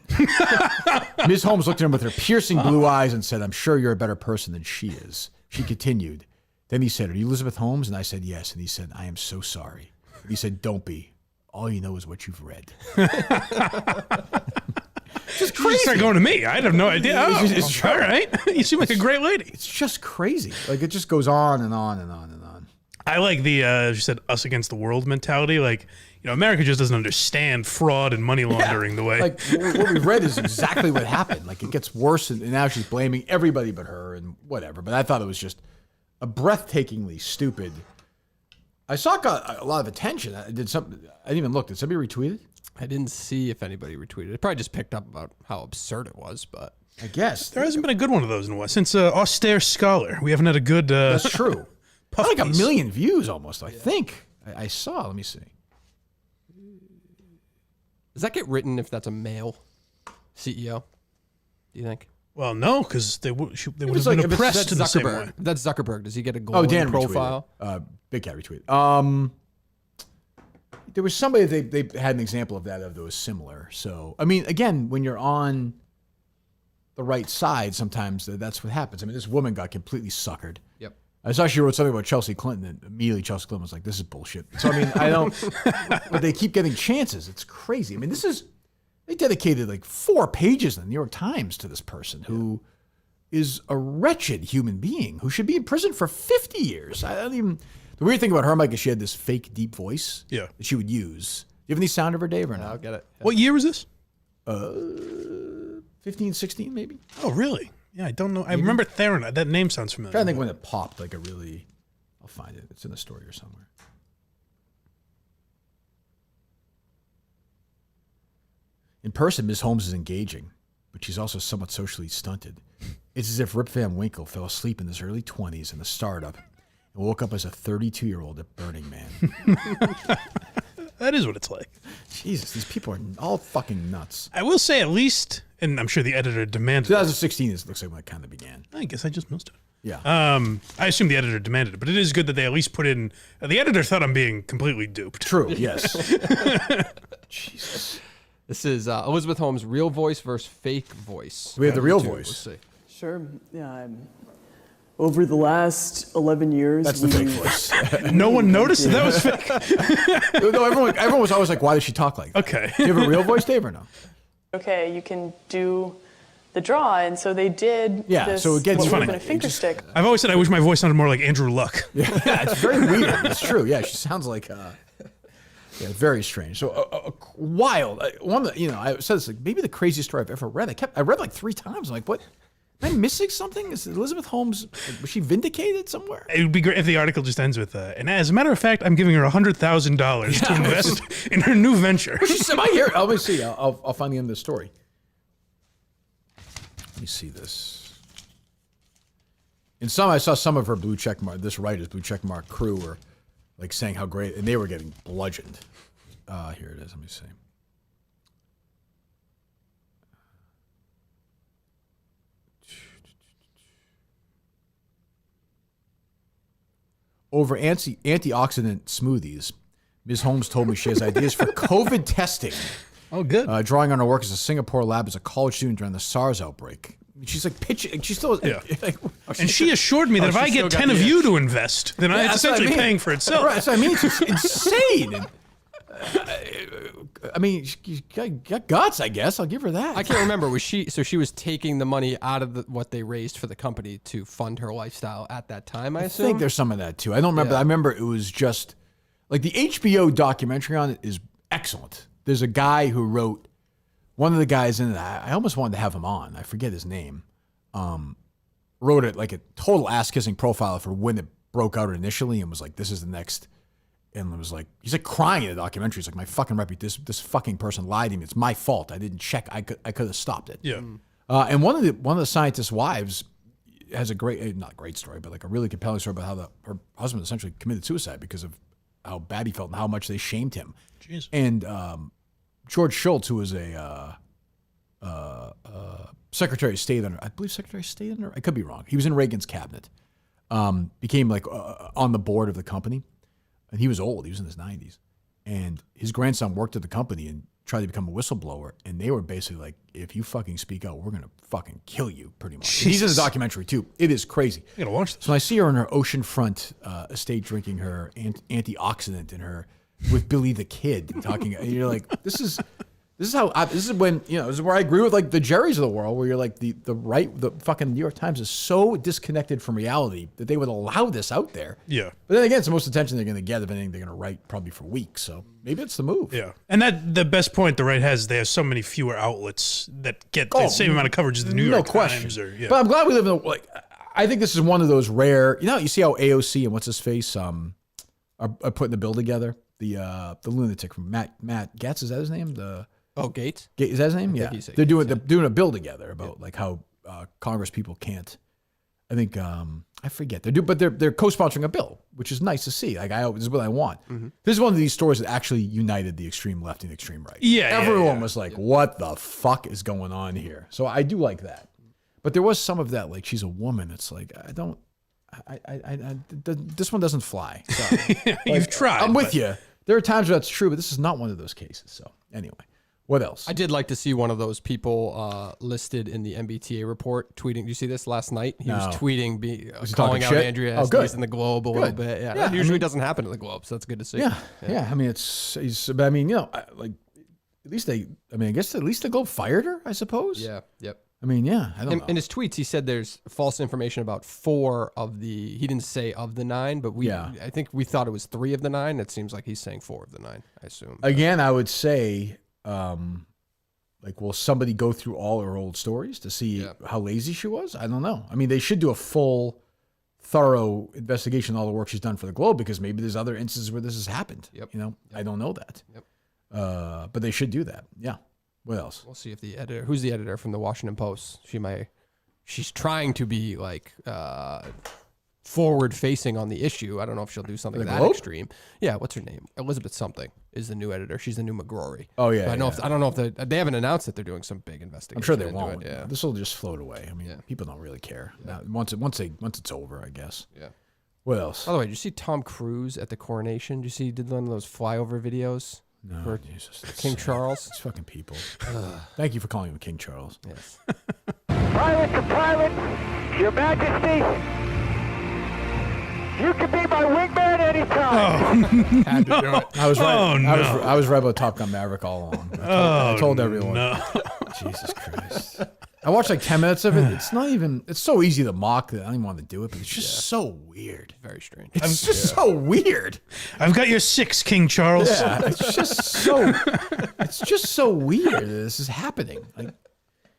Ms. Holmes looked at him with her piercing blue eyes and said, "I'm sure you're a better person than she is." She continued. Then he said, "Are you Elizabeth Holmes?" And I said, "Yes." And he said, "I am so sorry." And he said, "Don't be. All you know is what you've read." Just crazy. You start going to me. I have no idea. It's all right. You seem like a great lady. It's just crazy. Like, it just goes on and on and on and on. I like the, she said, us against the world mentality. Like, America just doesn't understand fraud and money laundering the way. Like what we read is exactly what happened. Like it gets worse, and now she's blaming everybody but her and whatever. But I thought it was just a breathtakingly stupid. I saw it got a lot of attention. I didn't even look. Did somebody retweet it? I didn't see if anybody retweeted it. Probably just picked up about how absurd it was, but I guess there hasn't been a good one of those in a while since Austere Scholar. We haven't had a good. That's true. Like piece. 1 million views almost. I think I saw. Let me see. does that get written if that's a male CEO? Do you think? Well, no, because they would have like- been if it's- oppressed That's in the same way. Zuckerberg. That's Zuckerberg. Does he get a glowing Dan profile? retweeted. Big Cat retweet. There was somebody they had an example of that was similar. So I mean, again, when you're on the right side, sometimes that's what happens. I mean, this woman got completely suckered. Yep. I saw she wrote something about Chelsea Clinton, and immediately Chelsea Clinton was like, "This is bullshit." So I mean, I don't. But they keep getting chances. It's crazy. I mean, they dedicated like 4 pages in the New York Times to this person who is a wretched human being who should be in prison for 50 years. I don't even. The weird thing about her, Mike, is she had this fake deep voice that she would use. Do you have any sound of her, Dave, or no? I'll get it. What year was this? 15, 16, maybe? Oh, really? Yeah, I don't know. I remember Theron. That name sounds familiar. I'm trying to think when it popped, like a really... I'll find it. It's in a story or somewhere. In person, Ms. Holmes is engaging, but she's also somewhat socially stunted. It's as if Rip Van Winkle fell asleep in his early 20s in a startup and woke up as a 32-year-old at Burning Man. That is what it's like. Jesus, these people are all fucking nuts. I will say at least, and I'm sure the editor demanded it. 2016 looks like when it kind of began. I guess I just missed it. Yeah. I assume the editor demanded it, but it is good that they at least put in. The editor thought I'm being completely duped. True, yes. Jesus. This is Elizabeth Holmes' real voice versus fake voice. We have the real YouTube. voice. Let's see. Sure. Yeah. Over the last 11 years, That's the fake voice. No one noticed that was fake. No, everyone was always like, why does she talk like that? Okay. Do you have a real voice, Dave, or no? Okay, you can do the draw, and so they did. Yeah, this, so it gets what funny. would've been a finger stick. I've always said I wish my voice sounded more like Andrew Luck. Yeah, it's very weird. It's true. Yeah, she sounds like, very strange. So wild. I said this, like, maybe the craziest story I've ever read. I read like 3 times. I'm like, what? Am I missing something? Is Elizabeth Holmes, was she vindicated somewhere? It would be great if the article just ends with, and as a matter of fact, I'm giving her $100,000 to invest in her new venture. Am I here? Let me see. I'll find the end of the story. Let me see this. I saw some of her blue check mark, this writer's blue check mark crew were like saying how great, and they were getting bludgeoned. Here it is. Let me see. Over antioxidant smoothies, Ms. Holmes told me she has ideas for COVID testing. Oh, good. Drawing on her work as a Singapore lab as a college student during the SARS outbreak. She's like pitching. She's still. Yeah. And she assured me that if I still get got 10 the of edge. you to invest, then it's that's what I essentially mean. paying for itself. Right, that's what I mean. It's insane. And, I mean, she got guts, I guess. I'll give her that. I can't remember. Was she? So she was taking the money out of what they raised for the company to fund her lifestyle at that time. I assume. think there's some of that too. I don't remember. Yeah. I remember it was just like the HBO documentary on it is excellent. There's a guy who wrote, one of the guys in it, I almost wanted to have him on. I forget his name. Wrote it like a total ass-kissing profile for when it broke out initially and was like, this is the next. And it was like, he's like crying in the documentary. He's like, my fucking reputation, this fucking person lied to me. It's my fault. I didn't check. I could have stopped it. Yeah. And one of the scientists' wives has a great, not a great story, but like a really compelling story about how her husband essentially committed suicide because of how bad he felt and how much they shamed him. Jeez. And George Shultz, who was a Secretary of State under, I believe Secretary of State under, I could be wrong. He was in Reagan's cabinet. Became like on the board of the company. And he was old. He was in his 90s. And his grandson worked at the company and tried to become a whistleblower. And they were basically like, if you fucking speak out, we're going to fucking kill you, pretty much. He's in the documentary, too. It is crazy. I gotta watch this. So I see her in her oceanfront estate drinking her antioxidant in her with Billy the Kid and talking. And you're like, this is This is when, this is where I agree with like the Jerrys of the world, where you're like the fucking New York Times is so disconnected from reality that they would allow this out there. Yeah. But then again, it's the most attention they're going to get of anything they're going to write probably for weeks. So maybe it's the move. Yeah. And that the best point the right has, they have so many fewer outlets that get the same amount of coverage as the New York Times. But I'm glad we live in I think this is one of those rare, you see how AOC and what's his face are putting the bill together? The lunatic from Matt Getz, is that his name? Gates? Is that his name? Yeah. They're doing a bill together about like how Congress people can't. I think I forget. They're co-sponsoring a bill, which is nice to see. Like this is what I want. Mm-hmm. This is one of these stories that actually united the extreme left and the extreme right. Yeah. Everyone was like, "What the fuck is going on here?" So I do like that. But there was some of that, like she's a woman. It's like this one doesn't fly. Sorry. You've tried. I'm with you. There are times where that's true, but this is not one of those cases. So anyway. What else? I did like to see one of those people listed in the MBTA report tweeting. Did you see this last night? He was tweeting, calling out shit? Andrea Oh, good. in the Globe a little bit. Yeah, that usually doesn't happen in the Globe, so that's good to see. Yeah. I mean, but I mean, at least I guess at least the Globe fired her, I suppose. Yeah. Yep. I mean, yeah. I don't know. In his tweets, he said there's false information about 4 of the. He didn't say of the 9, but I think we thought it was 3 of the 9. It seems like he's saying 4 of the 9. I assume. Again, I would say. Will somebody go through all her old stories to see how lazy she was? I don't know. I mean, they should do a full, thorough investigation of all the work she's done for the Globe, because maybe there's other instances where this has happened. Yep. I don't know that. Yep. But they should do that. Yeah. What else? We'll see if who's the editor from the Washington Post? She's trying to be like forward facing on the issue. I don't know if she'll do something that extreme. Yeah, what's her name? Elizabeth something is the new editor. She's the new McGrory. Oh yeah. I don't know if they haven't announced that they're doing some big investigation. I'm sure they won't. Yeah. This will just float away. I mean, people don't really care. Yeah. Once it's over, I guess. Yeah. What else? By the way, did you see Tom Cruise at the coronation? Did you see he did one of those flyover videos? No, Jesus. King Charles. It's fucking people. Thank you for calling him King Charles. Yes. Pilot to pilot, Your Majesty. You can be my wingman anytime. Had to do it. I was right. Oh, no. I was right about Top Gun Maverick all along. I told everyone. No. Jesus Christ. I watched like 10 minutes of it. It's so easy to mock that I don't even want to do it, but it's just so weird. Very strange. It's just so weird. I've got your 6, King Charles. Yeah, it's just so weird that this is happening. Like,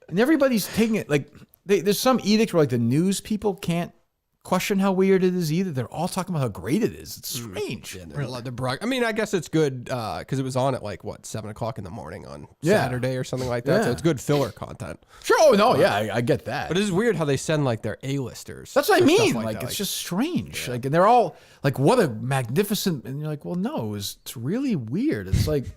and everybody's taking it like there's some edict where like the news people can't question how weird it is either. They're all talking about how great it is. It's strange. Yeah, I mean, I guess it's good because it was on at like 7:00 in the morning on Saturday or something like that. Yeah. So it's good filler content. Sure. Oh no, I get that. But it is weird how they send like their A-listers. That's what I mean. Like that. it's just strange. Like, and they're all like, what a magnificent. And you're like, well, no, it's really weird. It's like.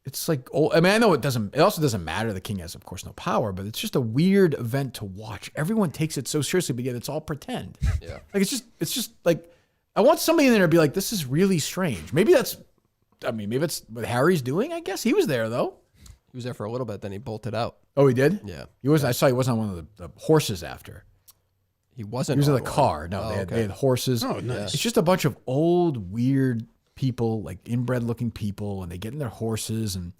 It's like, I mean, I know it also doesn't matter. The king has, of course, no power, but it's just a weird event to watch. Everyone takes it so seriously, but yet it's all pretend. Yeah. Like, it's just like, I want somebody in there to be like, this is really strange. Maybe that's what Harry's doing, I guess. He was there, though. He was there for a little bit, then he bolted out. Oh, he did? Yeah. He was. I saw he wasn't on one of the horses after. He wasn't. He was in on the one. car. No, they had horses. Oh, nice. It's just a bunch of old, weird people, like inbred-looking people, and they get in their horses, and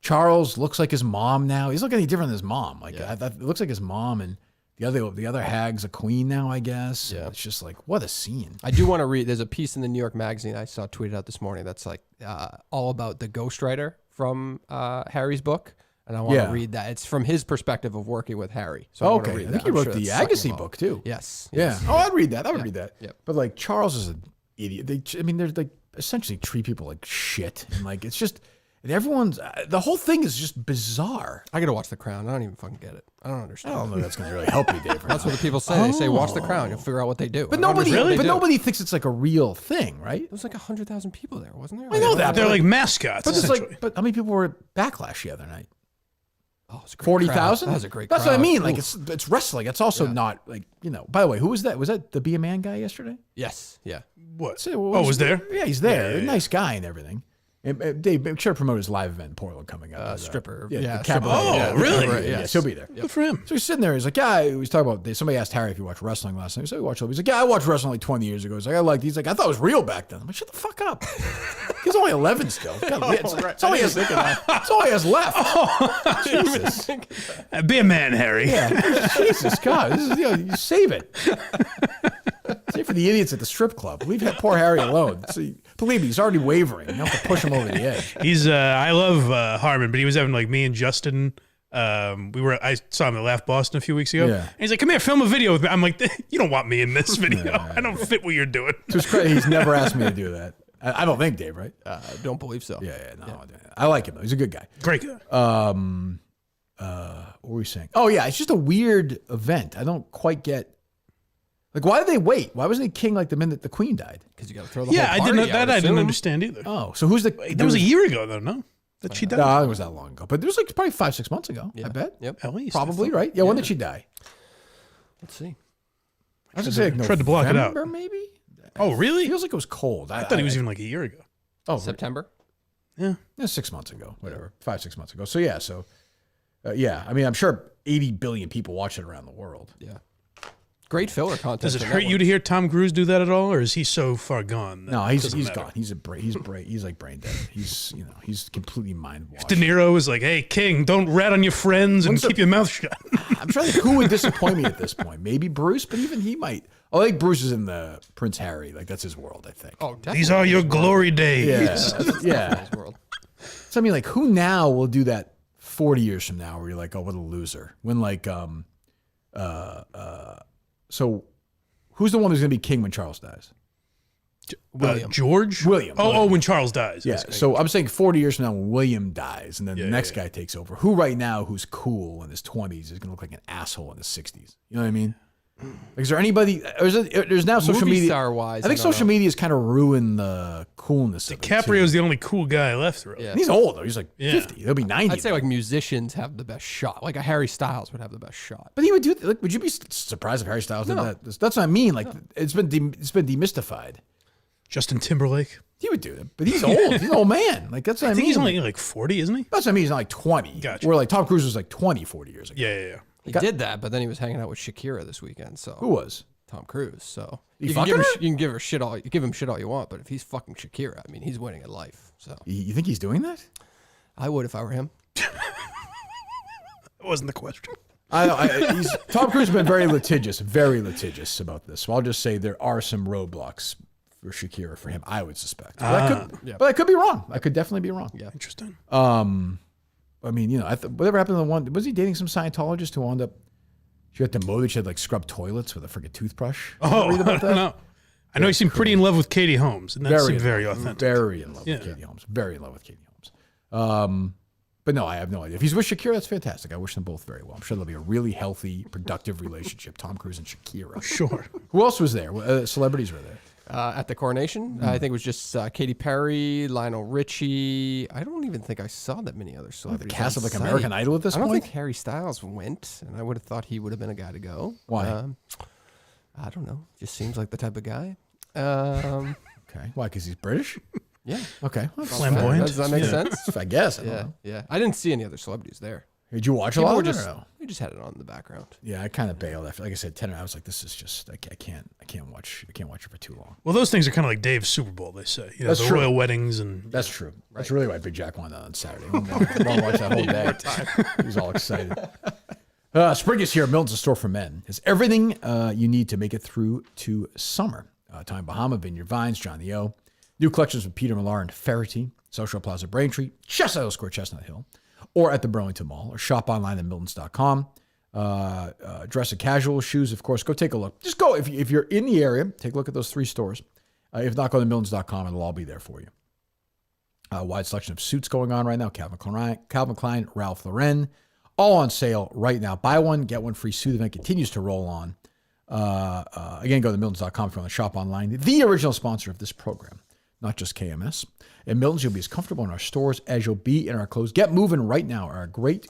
Charles looks like his mom now. He's looking any different than his mom. Like it looks like his mom, and the other hag's a queen now, I guess. Yeah. It's just like, what a scene. I do want to read. There's a piece in the New York Magazine I saw tweeted out this morning that's like all about the ghostwriter from Harry's book, and I want to read that. It's from his perspective of working with Harry. So I want to read I that. think he wrote the Agassi book too. Yes. Yeah. Oh, I'd read that. I would read that. Yep. But like Charles is an idiot. They're like essentially treat people like shit, and like it's just. And everyone's the whole thing is just bizarre. I gotta watch The Crown. I don't even fucking get it. I don't understand. I don't know if that's going to really help you, Dave. That's what the people say. They say watch The Crown. You'll figure out what they do. But nobody thinks it's like a real thing, right? There was like 100,000 people there, wasn't there? I know that. They're like mascots. But it's like, but how many people were at Backlash the other night? Oh, it's a great 40,000. That was a great. That's what I crowd. mean. Like Oof. it's wrestling. It's also not like By the way, who was that? Was that the Be a Man guy yesterday? Yes. Yeah. What? So, Was there? Yeah, he's there. Yeah. Nice guy and everything. And Dave, make sure to promote his live event in Portland coming up. Stripper. Yeah, Stripper. Cabaret. Oh, really? Right, Yeah, yes. he'll be there. Good for him. So he's sitting there. He's like, yeah, he was talking about, somebody asked Harry if he watched wrestling last night. He said, he watched it. He's like, yeah, I watched wrestling like 20 years ago. He's like, I thought it was real back then. I'm like, shut the fuck up. He's only 11 still. God, it's all he has left. Jesus. Be a man, Harry. Yeah. Jesus, God. This is, you save it. Save for the idiots at the strip club. Leave poor Harry alone. See, believe me, he's already wavering. You have to push him over the edge. He's I love Harmon, but he was having like me and Justin. I saw him at Laugh Boston a few weeks ago. Yeah. And he's like, come here, film a video with me. I'm like, you don't want me in this video. I don't fit what you're doing. To his credit, he's never asked me to do that. I don't think, Dave, right? Don't believe so. No. I like him, though. He's a good guy. Great guy. What were we saying? Oh, yeah, it's just a weird event. I don't quite get. Like, why did they wait? Why wasn't he king like the minute the queen died? Because you got to throw the Yeah, whole I party didn't know that. I didn't assume. understand either. Oh, so who's the. That was a year ago, though, no? That she died? No, it was that long ago. But it was like probably 5-6 months ago, I bet. Yep. At least. Probably, right? Yeah, when did she die? Let's see. I was going to say Tried to block it out. November, maybe? Oh, really? Feels like it was cold. I thought he was even like a year ago. Oh, September. Yeah. 6 months ago, whatever. 5-6 months ago. So, yeah. Yeah. I mean, I'm sure 80 billion people watch it around the world. Yeah. Great filler content. Does it hurt you to hear Tom Cruise do that at all, or is he so far gone? No, he's matter? gone. He's like brain dead. He's completely mind washed. De Niro was like, "Hey, King, don't rat on your friends and keep your mouth shut." I'm trying to think who would disappoint me at this point. Maybe Bruce, but even he might. I think Bruce is in the Prince Harry. Like that's his world. I think. Oh, definitely. These are your glory days. Yeah. His world. So I mean, like, who now will do that 40 years from now? Where you're like, oh, what a loser. When like, so who's the one who's gonna be king when Charles dies? George? William. Oh, when Charles dies. Yeah. So I'm saying 40 years from now when William dies, and then the next guy takes over. Who right now who's cool in his 20s is gonna look like an asshole in his 60s? You know what I mean? Like, is there anybody? There's now social Movie media. star-wise, I think I don't social media has kind of ruined the coolness of it. DiCaprio's the only cool guy left, really. Yeah. And he's old though. He's like 50. He'll be 90. I'd say like musicians have the best shot. Like a Harry Styles would have the best shot. But he would do. Like, would you be surprised if Harry Styles did that? That's what I mean. Like it's been demystified. Justin Timberlake. He would do it, but he's old. He's an old man. Like that's what I I think mean. he's only like 40, isn't he? That's what I mean. He's not like 20. Gotcha. Where like Tom Cruise was like 20, 40 years ago. Yeah. He did that, but then he was hanging out with Shakira this weekend. So Who was? Tom Cruise. So You you can fucking her? you can give him shit all you want, but if he's fucking Shakira, I mean, he's winning at life. So You think he's doing that? I would if I were him. That wasn't the question. Tom Cruise has been very litigious about this. So I'll just say there are some roadblocks for Shakira for him, I would suspect. But I could be wrong. I could definitely be wrong. Yeah. Interesting. I mean, whatever happened to the one, was he dating some Scientologist who wound up, she got demoted, she had like scrubbed toilets with a freaking toothbrush? Oh, Read about that? no. I know he seemed pretty in love with Katie Holmes, and that seemed very authentic. Very in love with Katie Holmes. Very in love with Katie Holmes. But no, I have no idea. If he's with Shakira, that's fantastic. I wish them both very well. I'm sure there'll be a really healthy, productive relationship, Tom Cruise and Shakira. Sure. Who else was there? Celebrities were there. At the coronation, I think it was just Katy Perry, Lionel Richie. I don't even think I saw that many other The celebrities. cast of on like site. American Idol at this I don't point? think Harry Styles went, and I would have thought he would have been a guy to go. Why? I don't know. Just seems like the type of guy. Okay. Why? Because he's British? Yeah. Okay. Well, Flamboyant. Does that make sense? I guess. I don't know. Yeah. I didn't see any other celebrities there. Did you watch a People lot were of it just or no? we just had it on in the background. Yeah, I kind of bailed after. Like I said, 10. I was like, this is just. I can't watch it for too long. Well, those things are kind of like Dave's Super Bowl, they say. You know, That's the true. royal weddings and That's true. That's really why Big Jack won on Saturday. I want to watch that whole day. He was all excited. Spring is here. Miltons, a store for men. Has everything you need to make it through to summer. Time Bahama, Vineyard Vines, Johnny O. New collections from Peter Millar and Ferretti, Social Plaza Braintree, Chestnut Hill Square, Chestnut Hill, or at the Burlington Mall, or shop online at Miltons.com. Dress and casual shoes, of course. Go take a look. Just go. If you're in the area, take a look at those 3 stores. If not, go to Miltons.com and it'll all be there for you. Wide selection of suits going on right now. Calvin Klein, Ralph Lauren, all on sale right now. Buy one, get one free. Suit event continues to roll on. Again, go to Miltons.com if you want to shop online. The original sponsor of this program, not just KMS. At Miltons, you'll be as comfortable in our stores as you'll be in our clothes. Get moving right now. Our great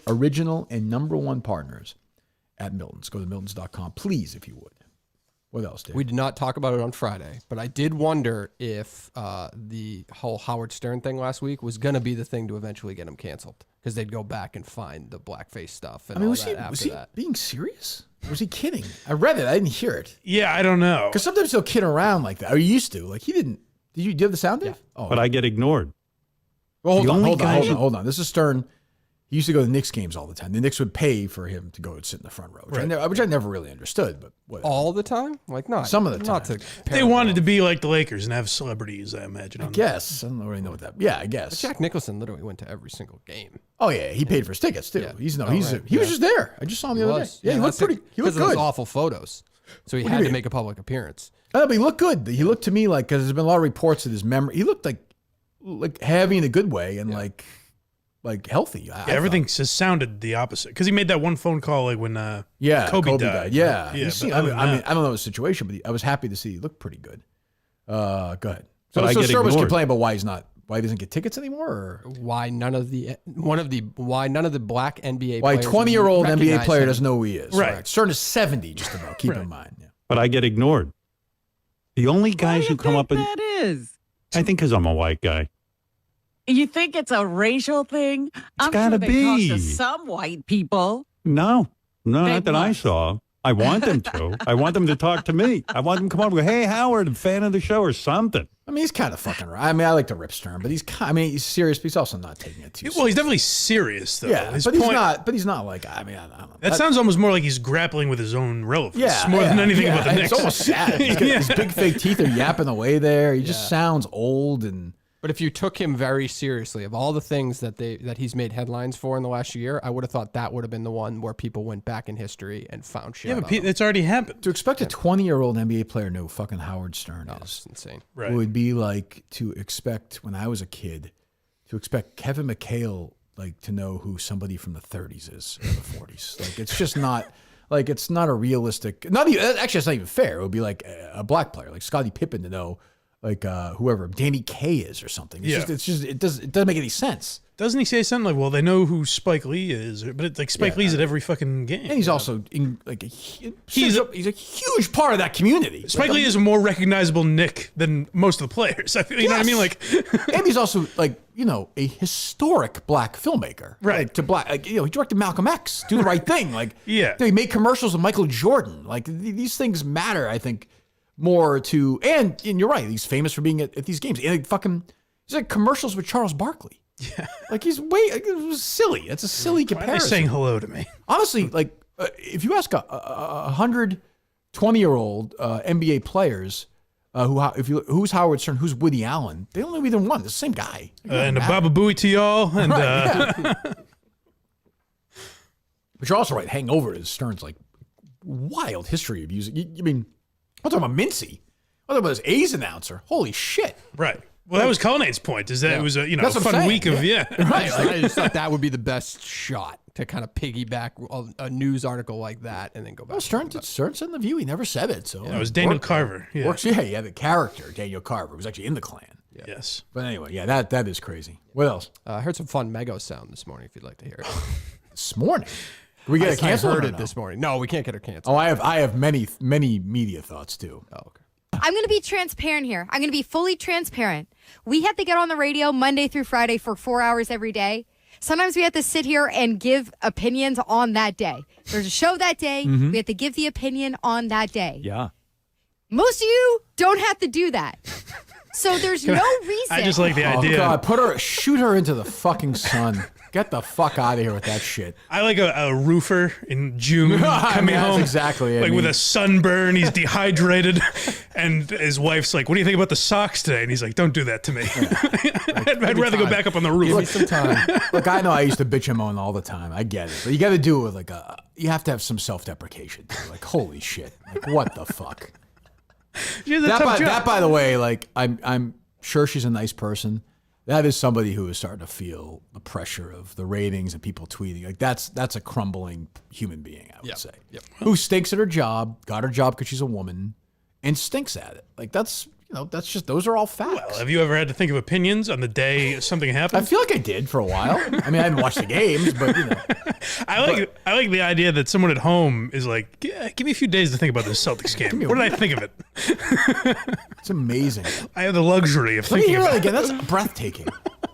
original and #1 partners at Miltons. Go to Miltons.com, please, if you would. What else, Dave? We did not talk about it on Friday, but I did wonder if the whole Howard Stern thing last week was going to be the thing to eventually get him canceled because they'd go back and find the blackface stuff and all was that was after that. Being serious? Or was he kidding? I read it. I didn't hear it. Yeah, I don't know. Because sometimes he'll kid around like that. Or he used to. Like, he didn't. Do you have the sound, Dave? Oh, But I get ignored. well, the only guy hold on. This is Stern. He used to go to the Knicks games all the time. The Knicks would pay for him to go and sit in the front row, which I never really understood. But whatever. All the time? Like, not Some of the Not time. to They wanted to be like the Lakers and have celebrities, I imagine. I guess. I don't really know what that. Yeah, I guess. Jack Nicholson literally went to every single game. Oh yeah, he paid for his tickets too. Yeah. He was Right. just there. I just saw him the other day. Yeah, he looked pretty. He looked because of those good. awful photos. So he What do had you to mean? make a public appearance. But he looked good. He looked to me like, because there's been a lot of reports that his memory. He looked like heavy in a good way and like healthy. I Everything just sounded the opposite because he made that one phone call like when Kobe died. Yeah, Yeah, I but other than mean, that- I don't know his situation, but I was happy to see he looked pretty good. Go ahead. But I So get Stern was ignored. complaining about why he doesn't get tickets anymore, or Why none of the black NBA why a players 20-year-old NBA recognize player him. doesn't know who he is. Right. Stern is 70, just about. Keep in mind. Yeah. But I get ignored. The only guys who come up and that is. I think because I'm a white guy. You think it's a racial thing? I'm gotta sure they talk be. to some white people. No, They not that I must. saw. I want them to. I want them to talk to me. I want them to come up and go, "Hey, Howard, I'm a fan of the show," or something. I mean, he's kind of fucking right. I mean, I like to rip Stern, but he's serious, but he's also not taking it too Well, seriously. he's definitely serious though. Yeah, His but point, he's not like, I mean, I don't know. That sounds almost more like he's grappling with his own relevance. Yeah, more than anything about the and Knicks. It's almost sad. He's got Yeah. these big fake teeth are yapping away there. He just sounds old and. But if you took him very seriously, of all the things that he's made headlines for in the last year, I would have thought that would have been the one where people went back in history and found shit. Yeah, but about him. it's already happened. To expect a 20-year-old NBA player to know who fucking Howard Stern is It's insane. Right. would be like to expect, when I was a kid, to expect Kevin McHale like to know who somebody from the 30s is or the 40s. Like, it's just not, like, it's not a realistic, not even, actually, it's not even fair. It would be like a black player, like Scottie Pippen, to know like whoever Danny Kaye is or something. It doesn't make any sense. Doesn't he say something like, "Well, they know who Spike Lee is," but it's like Spike Lee's at every fucking game. And he's also he's a huge part of that community. Spike Lee is a more recognizable Nick than most of the players. I feel, you know what I mean? Like, and he's also like, a historic black filmmaker. Right. Like, he directed Malcolm X, Do the Right Thing. Like, Yeah. He made commercials with Michael Jordan. Like, these things matter, I think, more to, and you're right, he's famous for being at these games. And he's like commercials with Charles Barkley. Yeah. Like, it was silly. It's a silly why are they comparison. saying hello to me? Honestly, like, if you ask 100 20-year-old NBA players, who's Howard Stern, who's Woody Allen, they only know either one. It's the same guy. And a Baba Booey to y'all. And But you're also right. Hangover is Stern's like wild history of music. I mean, I'm talking about Mintzy. I'm talking about his A's announcer. Holy shit! right. Well, that was Cullinane's point. Is that it was a That's what I'm fun saying. week of Right. I just thought that would be the best shot to kind of piggyback a news article like that and then go back. Well, Stern said in the View. He never said it. So It was Daniel Carver. Yeah. Works. Yeah, the character Daniel Carver was actually in the Klan. Yes. But anyway, yeah, that is crazy. What else? I heard some fun Mego sound this morning. If you'd like to hear it, This morning. Can we get it I canceled? heard or it no? this morning. No, we can't get her canceled. Oh, I have many media thoughts too. Oh, okay. I'm going to be transparent here. I'm going to be fully transparent. We have to get on the radio Monday through Friday for 4 hours every day. Sometimes we have to sit here and give opinions on that day. There's a show that day. We have to give the opinion on that day. Yeah. Most of you don't have to do that. So there's no reason. I just like the Oh idea. God, shoot her into the fucking sun. Get the fuck out of here with that shit. I like a roofer in June I coming mean, that's home exactly it. like I with mean- a sunburn. He's dehydrated, and his wife's like, "What do you think about the socks today?" And he's like, "Don't do that to me. I'd rather go back up on the roof." Give me some time. Look, I know I used to bitch and moan all the time. I get it, but you got to do it with you have to have some self-deprecation. Too. Like, holy shit, like what the fuck. She has a tough job. That, by the way, like I'm sure she's a nice person. That is somebody who is starting to feel the pressure of the ratings and people tweeting. Like that's a crumbling human being, I would say. Yep. Who stinks at her job, got her job because she's a woman, and stinks at it. Like that's those are all facts. Well, have you ever had to think of opinions on the day something happened? I feel like I did for a while. I mean, I haven't watched the games, but I like the idea that someone at home is like, give me a few days to think about this Celtics game. What did I think of it? It's amazing. I have the luxury of Let me thinking hear about that it. again. That's breathtaking.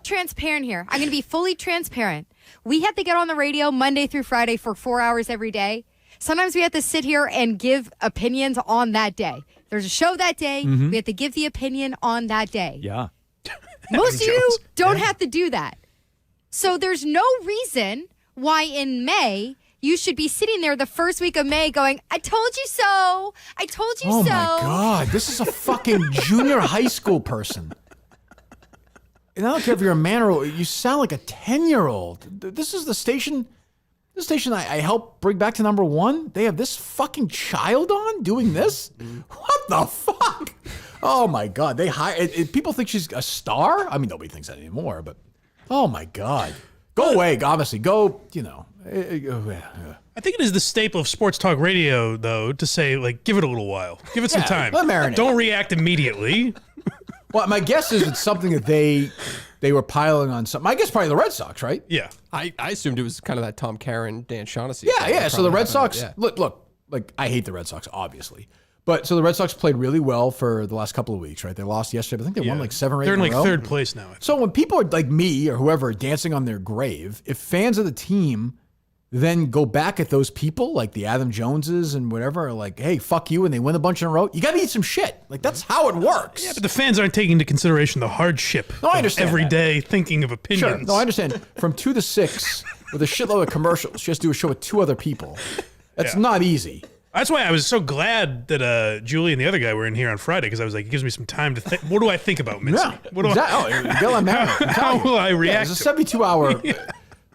Transparent here. I'm going to be fully transparent. We have to get on the radio Monday through Friday for 4 hours every day. Sometimes we have to sit here and give opinions on that day. There's a show that day. We have to give the opinion on that day. Yeah. Most of you don't have to do that. So there's no reason why in May you should be sitting there the first week of May going, I told you so. I told you Oh so. my God. This is a fucking junior high school person. And I don't care if you're a man or you sound like a 10-year-old. This is the station. The station I helped bring back to number one. They have this fucking child on doing this. What the fuck? Oh my God. They hire. People think she's a star. I mean, nobody thinks that anymore. But oh my God. Go away. Honestly, go. I think it is the staple of sports talk radio, though, to say, like, give it a little while. Give it some time. let it marinate. Don't react immediately. Well, my guess is it's something that they were piling on something. I guess probably the Red Sox, right? Yeah. I assumed it was kind of that Tom Karen, Dan Shaughnessy. Yeah. So the Red Sox, Yeah. look, like I hate the Red Sox, obviously. But so the Red Sox played really well for the last couple of weeks, right? They lost yesterday, but I think they won like 7 or 8 They're in a like row. third place now. So when people are like me or whoever dancing on their grave, if fans of the team then go back at those people like the Adam Joneses and whatever, are like, hey, fuck you, and they win a bunch in a row, you got to eat some shit. Like, that's how it works. Yeah, but the fans aren't taking into consideration the hardship No, I of understand every that. day thinking of opinions. Sure. No, I understand. From 2 to 6 with a shitload of commercials, she has to do a show with 2 other people. That's not easy. That's why I was so glad that Julie and the other guy were in here on Friday, because I was like, it gives me some time to think. What do I think about Mintz? Yeah. What do How will I react? It's a 72-hour.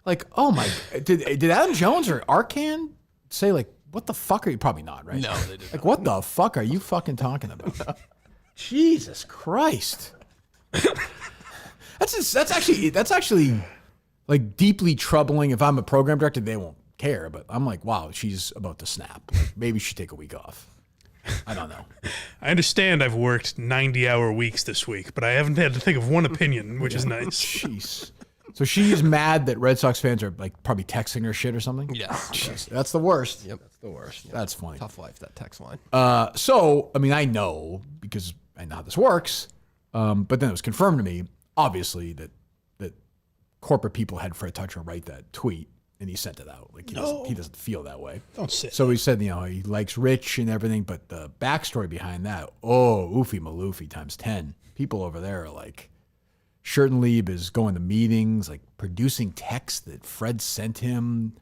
Like, oh my! Did Adam Jones or Arcan say like, what the fuck are you? Probably not, right? No, they did Like, what the fuck are you fucking talking about? Jesus Christ! That's actually like deeply troubling. If I'm a program director, they won't care. But I'm like, wow, she's about to snap. Like, maybe she should take a week off. I don't know. I understand I've worked 90-hour weeks this week, but I haven't had to think of one opinion, which is nice. Jeez. So she's mad that Red Sox fans are like probably texting her shit or something? Yes. Jeez, that's the worst. Yep. That's the worst. Yep. That's funny. Tough life, that text line. So, I mean, I know because I know how this works, but then it was confirmed to me, obviously, that corporate people had Fred Toucher write that tweet, and he sent it out. Like, he doesn't feel that way. Don't say So he said, he likes Rich and everything, but the backstory behind that, oofy maloofy times 10. People over there are like, Schurtenlieb is going to meetings, like producing texts that Fred sent him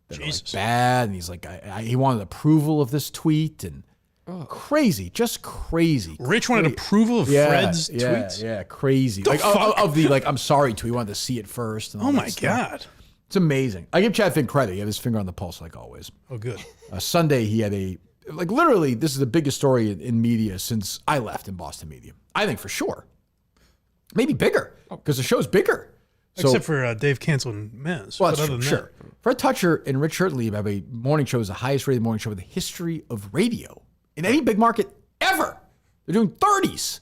that are like bad, and he's like, he wanted approval of this tweet, and crazy, just crazy. Rich wanted approval of Fred's tweets? Yeah, crazy. The Like fuck? of the I'm sorry tweet. He wanted to see it first. And all Oh that my stuff. God. It's amazing. I give Chad Finn credit. He had his finger on the pulse like always. Oh, good. Sunday he had literally this is the biggest story in media since I left in Boston media. I think for sure. Maybe bigger because the show's bigger. Except for Dave Cancel and Mez. Well, but that's other true, than sure. Fred Toucher and Rich Schurtenlieb have a morning show, is the highest rated morning show in the history of radio in any big market ever. They're doing 30s.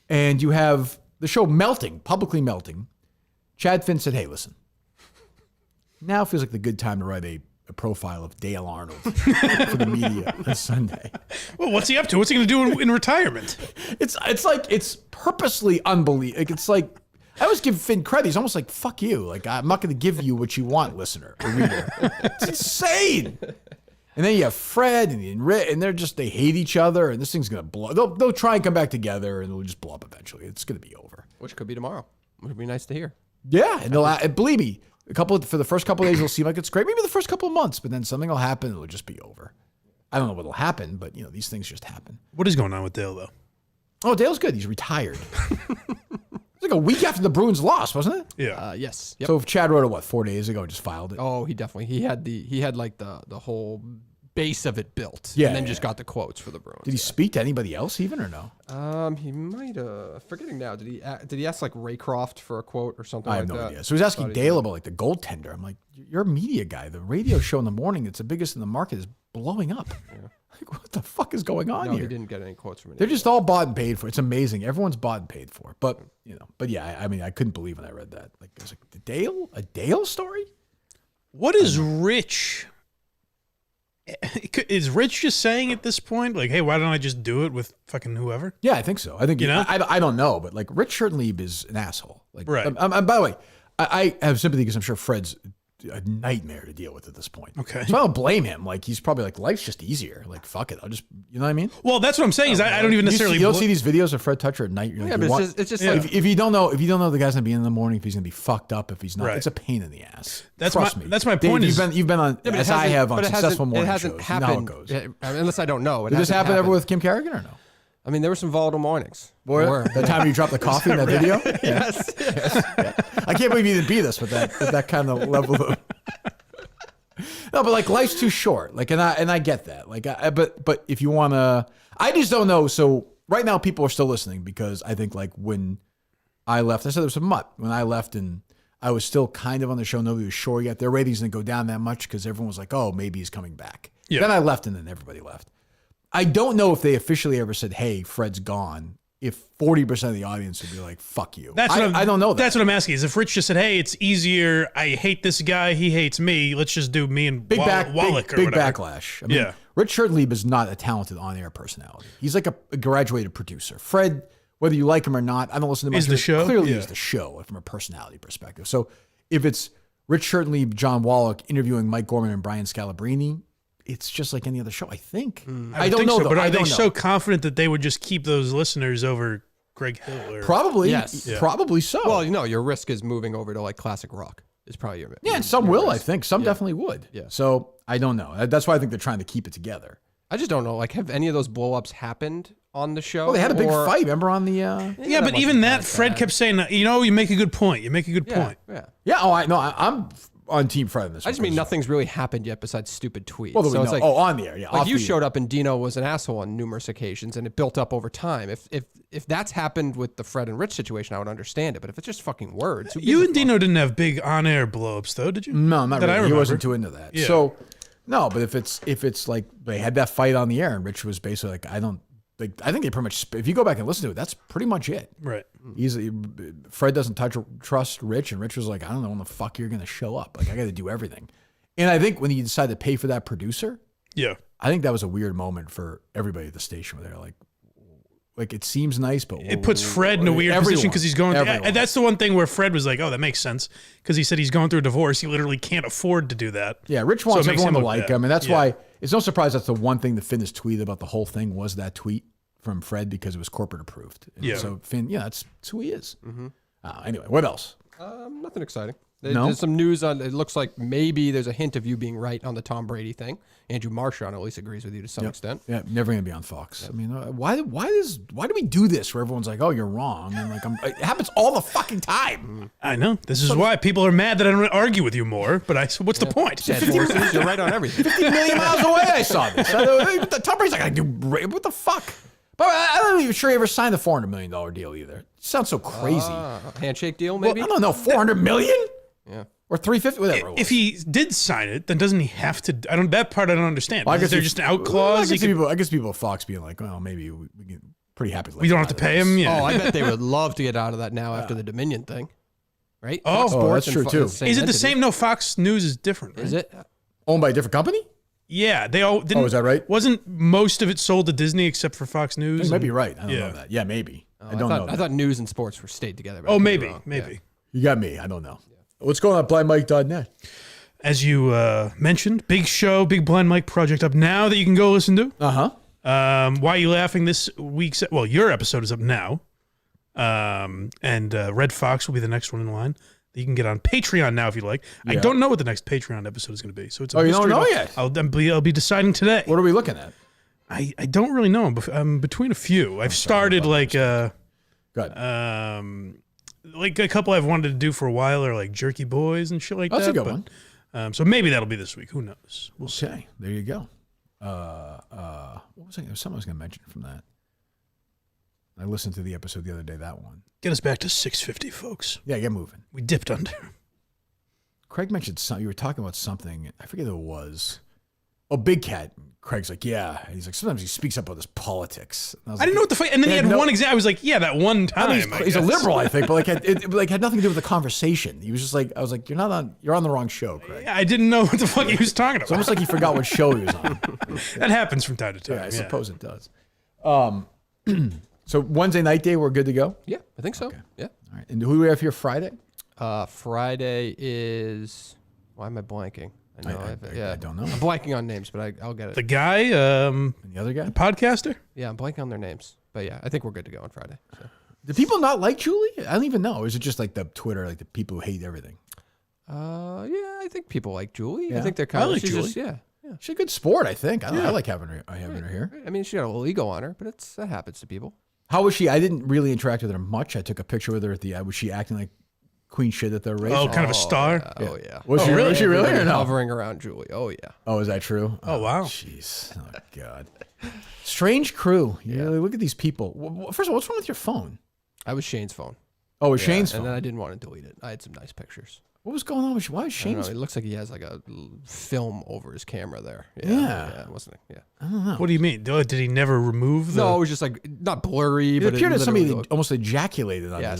And you have the show publicly melting. Chad Finn said, hey, listen, now feels like the good time to write a profile of Dale Arnold for the media on Sunday. Well, what's he up to? What's he going to do in retirement? It's purposely unbelievable. Like, it's like, I always give Finn credit. He's almost like, fuck you. Like, I'm not going to give you what you want, listener or reader. It's insane. And then you have Fred and they hate each other, and this thing's going to blow. They'll try and come back together, and it'll just blow up eventually. It's going to be over. Which could be tomorrow. Would be nice to hear. Yeah, and and believe me, for the first couple of days, it'll seem like it's great. Maybe the first couple of months, but then something will happen. It'll just be over. I don't know what'll happen, but these things just happen. What is going on with Dale, though? Oh, Dale's good. He's retired. It was like a week after the Bruins lost, wasn't it? Yeah. Yes. Yep. So if Chad wrote it, 4 days ago, just filed it? Oh, he definitely. He had like the whole base of it built. Yeah, and then yeah, just got the quotes for the Bruins. Did he speak to anybody else even or no? He might have. Forgetting now. Did he ask like Raycroft for a quote or something I like have no that? idea. So he's asking Dale about like the goaltender. I'm like, you're a media guy. The radio show in the morning that's the biggest in the market is blowing up. Yeah. Like, what the fuck is going on no, here? he didn't get any quotes from They're just all bought and paid for. It's amazing. Everyone's bought and paid for. But yeah, I mean, I couldn't believe when I read that. Like, I was like, a Dale story? What is Rich? Is Rich just saying at this point, like, hey, why don't I just do it with fucking whoever? Yeah, I think so. I think, I don't know, but like Rich Shirtlieb is an asshole. Like, right. By the way, I have sympathy because I'm sure Fred's a nightmare to deal with at this point. Okay. So I don't blame him. Like, he's probably like, life's just easier. Like, fuck it. I'll just, you know what I mean? Well, that's what I'm saying is I don't even necessarily. You don't see these videos of Fred Toucher at night. You're like, but it's just like, if you don't know the guy's gonna be in the morning, if he's gonna be fucked up, if he's not, Right. it's a pain in the ass. That's Trust me. That's my Dave, point. You've been on, Yeah, as I have, on successful morning It hasn't shows. happened. You know how it goes. Unless I don't know. Did this happen ever with Kim Kerrigan or no? I mean, there were some volatile mornings. That time you dropped the coffee in that video? Yes. Yeah. I can't believe you didn't beat us with that kind of level of. No, but like life's too short. Like, and I get that. Like, but if you want to, I just don't know. So right now, people are still listening because I think like when I left, I said there was some mutt when I left, and I was still kind of on the show. Nobody was sure yet. Their ratings didn't go down that much because everyone was like, "Oh, maybe he's coming back." Yeah. Then I left, and then everybody left. I don't know if they officially ever said, "Hey, Fred's gone." If 40% of the audience would be like, "Fuck you," I don't know that. That's what I'm asking. Is if Rich just said, "Hey, it's easier. I hate this guy. He hates me. Let's just do me and Wallach or big whatever." backlash. I mean, Rich Shirtlieb is not a talented on-air personality. He's like a graduated producer. Fred, whether you like him or not, I don't listen to much. Is the show clearly is the show from a personality perspective. So if it's Rich Shirtlieb, John Wallach interviewing Mike Gorman and Brian Scalabrine, it's just like any other show, I think. I don't know, so, but are they know. so confident that they would just keep those listeners over Greg Hill? Or... Probably, Yes. Yeah. Probably so. Well, your risk is moving over to like classic rock. Is probably your and some will, risk. I think. Some definitely would. Yeah. So I don't know. That's why I think they're trying to keep it together. I just don't know. Like, have any of those blow-ups happened on the show? Well, they had a big fight. Remember on the? Yeah, but even that, Fred kept saying, you make a good point. You make a good point. Yeah. Yeah. Oh, I know. I'm on Team Fred in this. I just mean nothing's really happened yet besides stupid tweets. Well, so it's like, on the air, yeah. Like you showed up and Dino was an asshole on numerous occasions, and it built up over time. If that's happened with the Fred and Rich situation, I would understand it. But if it's just fucking words, You and Dino didn't have big on-air blow-ups, though, did you? No, not really. He wasn't too into that. Yeah. So, no, but if it's like they had that fight on the air, and Rich was basically like, I think they pretty much. If you go back and listen to it, that's pretty much it. Right. Fred doesn't trust Rich, and Rich was like, I don't know when the fuck you're going to show up. Like, I got to do everything. And I think when he decided to pay for that producer, I think that was a weird moment for everybody at the station where they're like it seems nice, but it puts Fred in a weird position because he's going. And that's the one thing where Fred was like, "Oh, that makes sense," because he said he's going through a divorce. He literally can't afford to do that. Yeah, Rich wants everyone to like him, and that's why it's no surprise that's the one thing that Finn has tweeted about the whole thing was that tweet from Fred because it was corporate approved. And so Finn, that's who he is. Mm-hmm. Anyway, what else? Nothing exciting. No? There's some news on. It looks like maybe there's a hint of you being right on the Tom Brady thing. Andrew Marchand at least agrees with you to some extent. Yeah, never gonna be on Fox. I mean, why do we do this where everyone's like, oh, you're wrong, and like it happens all the fucking time. I know. This is why people are mad that I don't argue with you more. But what's the point? You're right on everything. 50 million miles away, I saw this. Tom Brady's like, what the fuck? But I'm not even sure he ever signed the $400 million deal either. It sounds so crazy. Handshake deal, maybe? Well, I don't know, $400 million? Yeah. Or $350, whatever it was. If he did sign it, then doesn't he have to? That part I don't understand. Well, Is there just an out clause? I guess people at Fox being like, well, maybe we get pretty happy. We don't have to pay him. Yeah. Oh, I bet they would love to get out of that now after the Dominion thing, right? Oh, Fox Sports that's true and too. Is it the same? No, Fox News is different. Right? Is it? Owned by a different company? Yeah, they all didn't. Oh, is that right? Wasn't most of it sold to Disney except for Fox News? You might be right. I don't know that. Yeah, maybe. I don't know. I thought news and sports were stayed together. Oh, maybe. You got me. I don't know. What's going on at blindmike.net? As you mentioned, big show, big Blind Mike project up now that you can go listen to. Uh-huh. Why Are You Laughing this week's... Well, your episode is up now. And Red Fox will be the next one in line that you can get on Patreon now if you like. Yeah. I don't know what the next Patreon episode is going to be. So it's a you don't know yet? I'll be deciding today. What are we looking at? I don't really know. I'm between a few. I've started like... Good. Like a couple I've wanted to do for a while are like Jerky Boys and shit like that. That's a good one. So maybe that'll be this week. Who knows? We'll see. There you go. what was I? There was something I was going to mention from that. I listened to the episode the other day. That one. Get us back to 650, folks. Yeah, get moving. We dipped under. Craig mentioned something. You were talking about something. I forget who it was. Oh, Big Cat. Craig's like, yeah. And he's like, sometimes he speaks up about his politics. And I didn't know what the fuck. And then he had one example. I was like, yeah, that one time. He's a liberal, I think, but like it had nothing to do with the conversation. He was just like, I was like, you're on the wrong show, Craig. Yeah, I didn't know what the fuck he was talking about. It's almost like he forgot what show he was on. That happens from time to time. Yeah, I suppose it does. So Wednesday night day, we're good to go? Yeah, I think so. Okay. Yeah. All right. And who do we have here Friday? Friday is. Why am I blanking? I don't know. I'm blanking on names, but I'll get it. The guy, and the other guy, the podcaster. Yeah, I'm blanking on their names, but yeah, I think we're good to go on Friday. So. Do people not like Julie? I don't even know. Or is it just like the Twitter, like the people who hate everything? Yeah, I think people like Julie. Yeah. I think they're kind of like Julie. just, yeah. She's a good sport, I think. I like having her here. I mean, she got a little ego on her, but that happens to people. How was she? I didn't really interact with her much. I took a picture with her at the. Was she acting like queen shit at the race? Oh, kind of a star. Yeah. Oh yeah. Was she really? Was she really or no? Hovering around Julie. Oh yeah. Oh, is that true? Oh wow. Jeez. Oh God. Strange crew. You really look at these people. First of all, what's wrong with your phone? I was Shane's phone. Oh, it was Shane's phone. And then I didn't want to delete it. I had some nice pictures. What was going on with you? Why is Shane's? It looks like he has like a film over his camera there. Yeah. Wasn't it? Yeah. I don't know. What do you mean? Did he never remove the? No, it was just like not blurry, It but appeared as somebody looked... almost ejaculated on on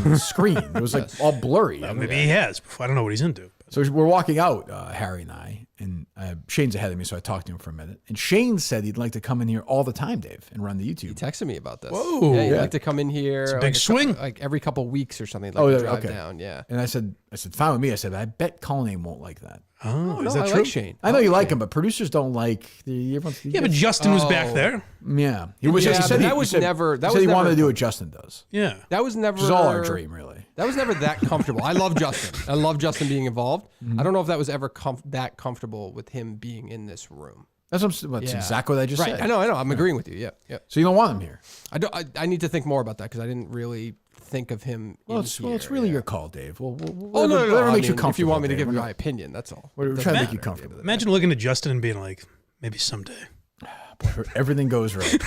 the screen. It was like all blurry. Well, maybe he has. I don't know what he's into. So we're walking out, Harry and I, and Shane's ahead of me, so I talked to him for a minute. And Shane said he'd like to come in here all the time, Dave, and run the YouTube. He texted me about this. Whoa. Yeah, he'd like to come in here. It's a big swing. Like every couple of weeks or something. Like drive down, yeah. And I said, fine with me. I said, I bet Cullinane won't like that. Oh, is no, that I true? like Shane. I know you like him, but producers don't like Yeah, but Justin was back there. Yeah. He was. Yeah, he said that he was said, never- he that said was he wanted never- to do what Justin does. Yeah. That was never. Which is all our dream, really. That was never that comfortable. I love Justin. I love Justin being involved. I don't know if that was ever that comfortable with him being in this room. That's exactly what I just said. I know. I'm agreeing with you. Yeah. So you don't want him here? I need to think more about that because I didn't really think of him. Well, it's really your call, Dave. No. Whatever makes you comfortable. If you want me to Dave, give my opinion, that's all. We're trying to make you comfortable. Imagine looking at Justin and being like, maybe someday. Boy, everything goes right.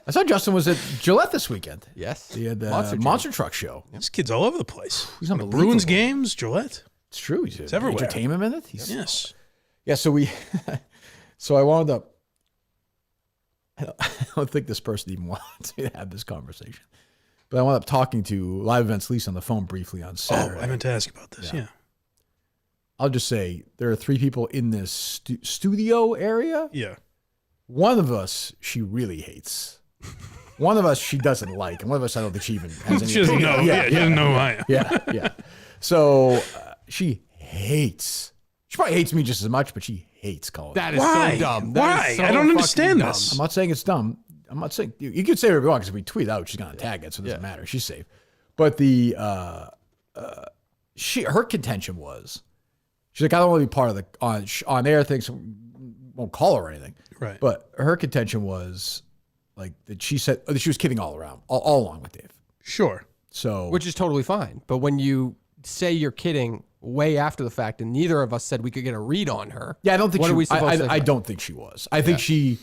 I saw Justin was at Gillette this weekend. Yes. He had the monster truck show. This kid's all over the place. He's the unbelievable. Bruins games, Gillette. It's true. He's everywhere. Entertainment minute. Yes. Yeah. So I wound up. I don't think this person even wants me to have this conversation, but I wound up talking to Live Events Lease on the phone briefly on Saturday. Oh, I meant to ask about this. Yeah. I'll just say there are three people in this studio area. Yeah. One of us she really hates. One of us she doesn't like, and one of us I don't think she even has any. She doesn't know. Yeah, she doesn't know who I am. Yeah. So she hates. She probably hates me just as much, but she hates Cullen. That is Why? so dumb. Why? I don't understand this. I'm not saying it's dumb. I'm not saying you could say whatever you want because if we tweet out, she's gonna tag it, so it doesn't matter. She's safe. But her contention was, she's like, I don't want to be part of the on air thing, so won't call her or anything. Right. But her contention was like that she said that she was kidding all around, all along with Dave. Sure. So Which is totally fine. But when you say you're kidding way after the fact, and neither of us said we could get a read on her. Yeah, I don't think what she, are we supposed to I don't think she was. I think she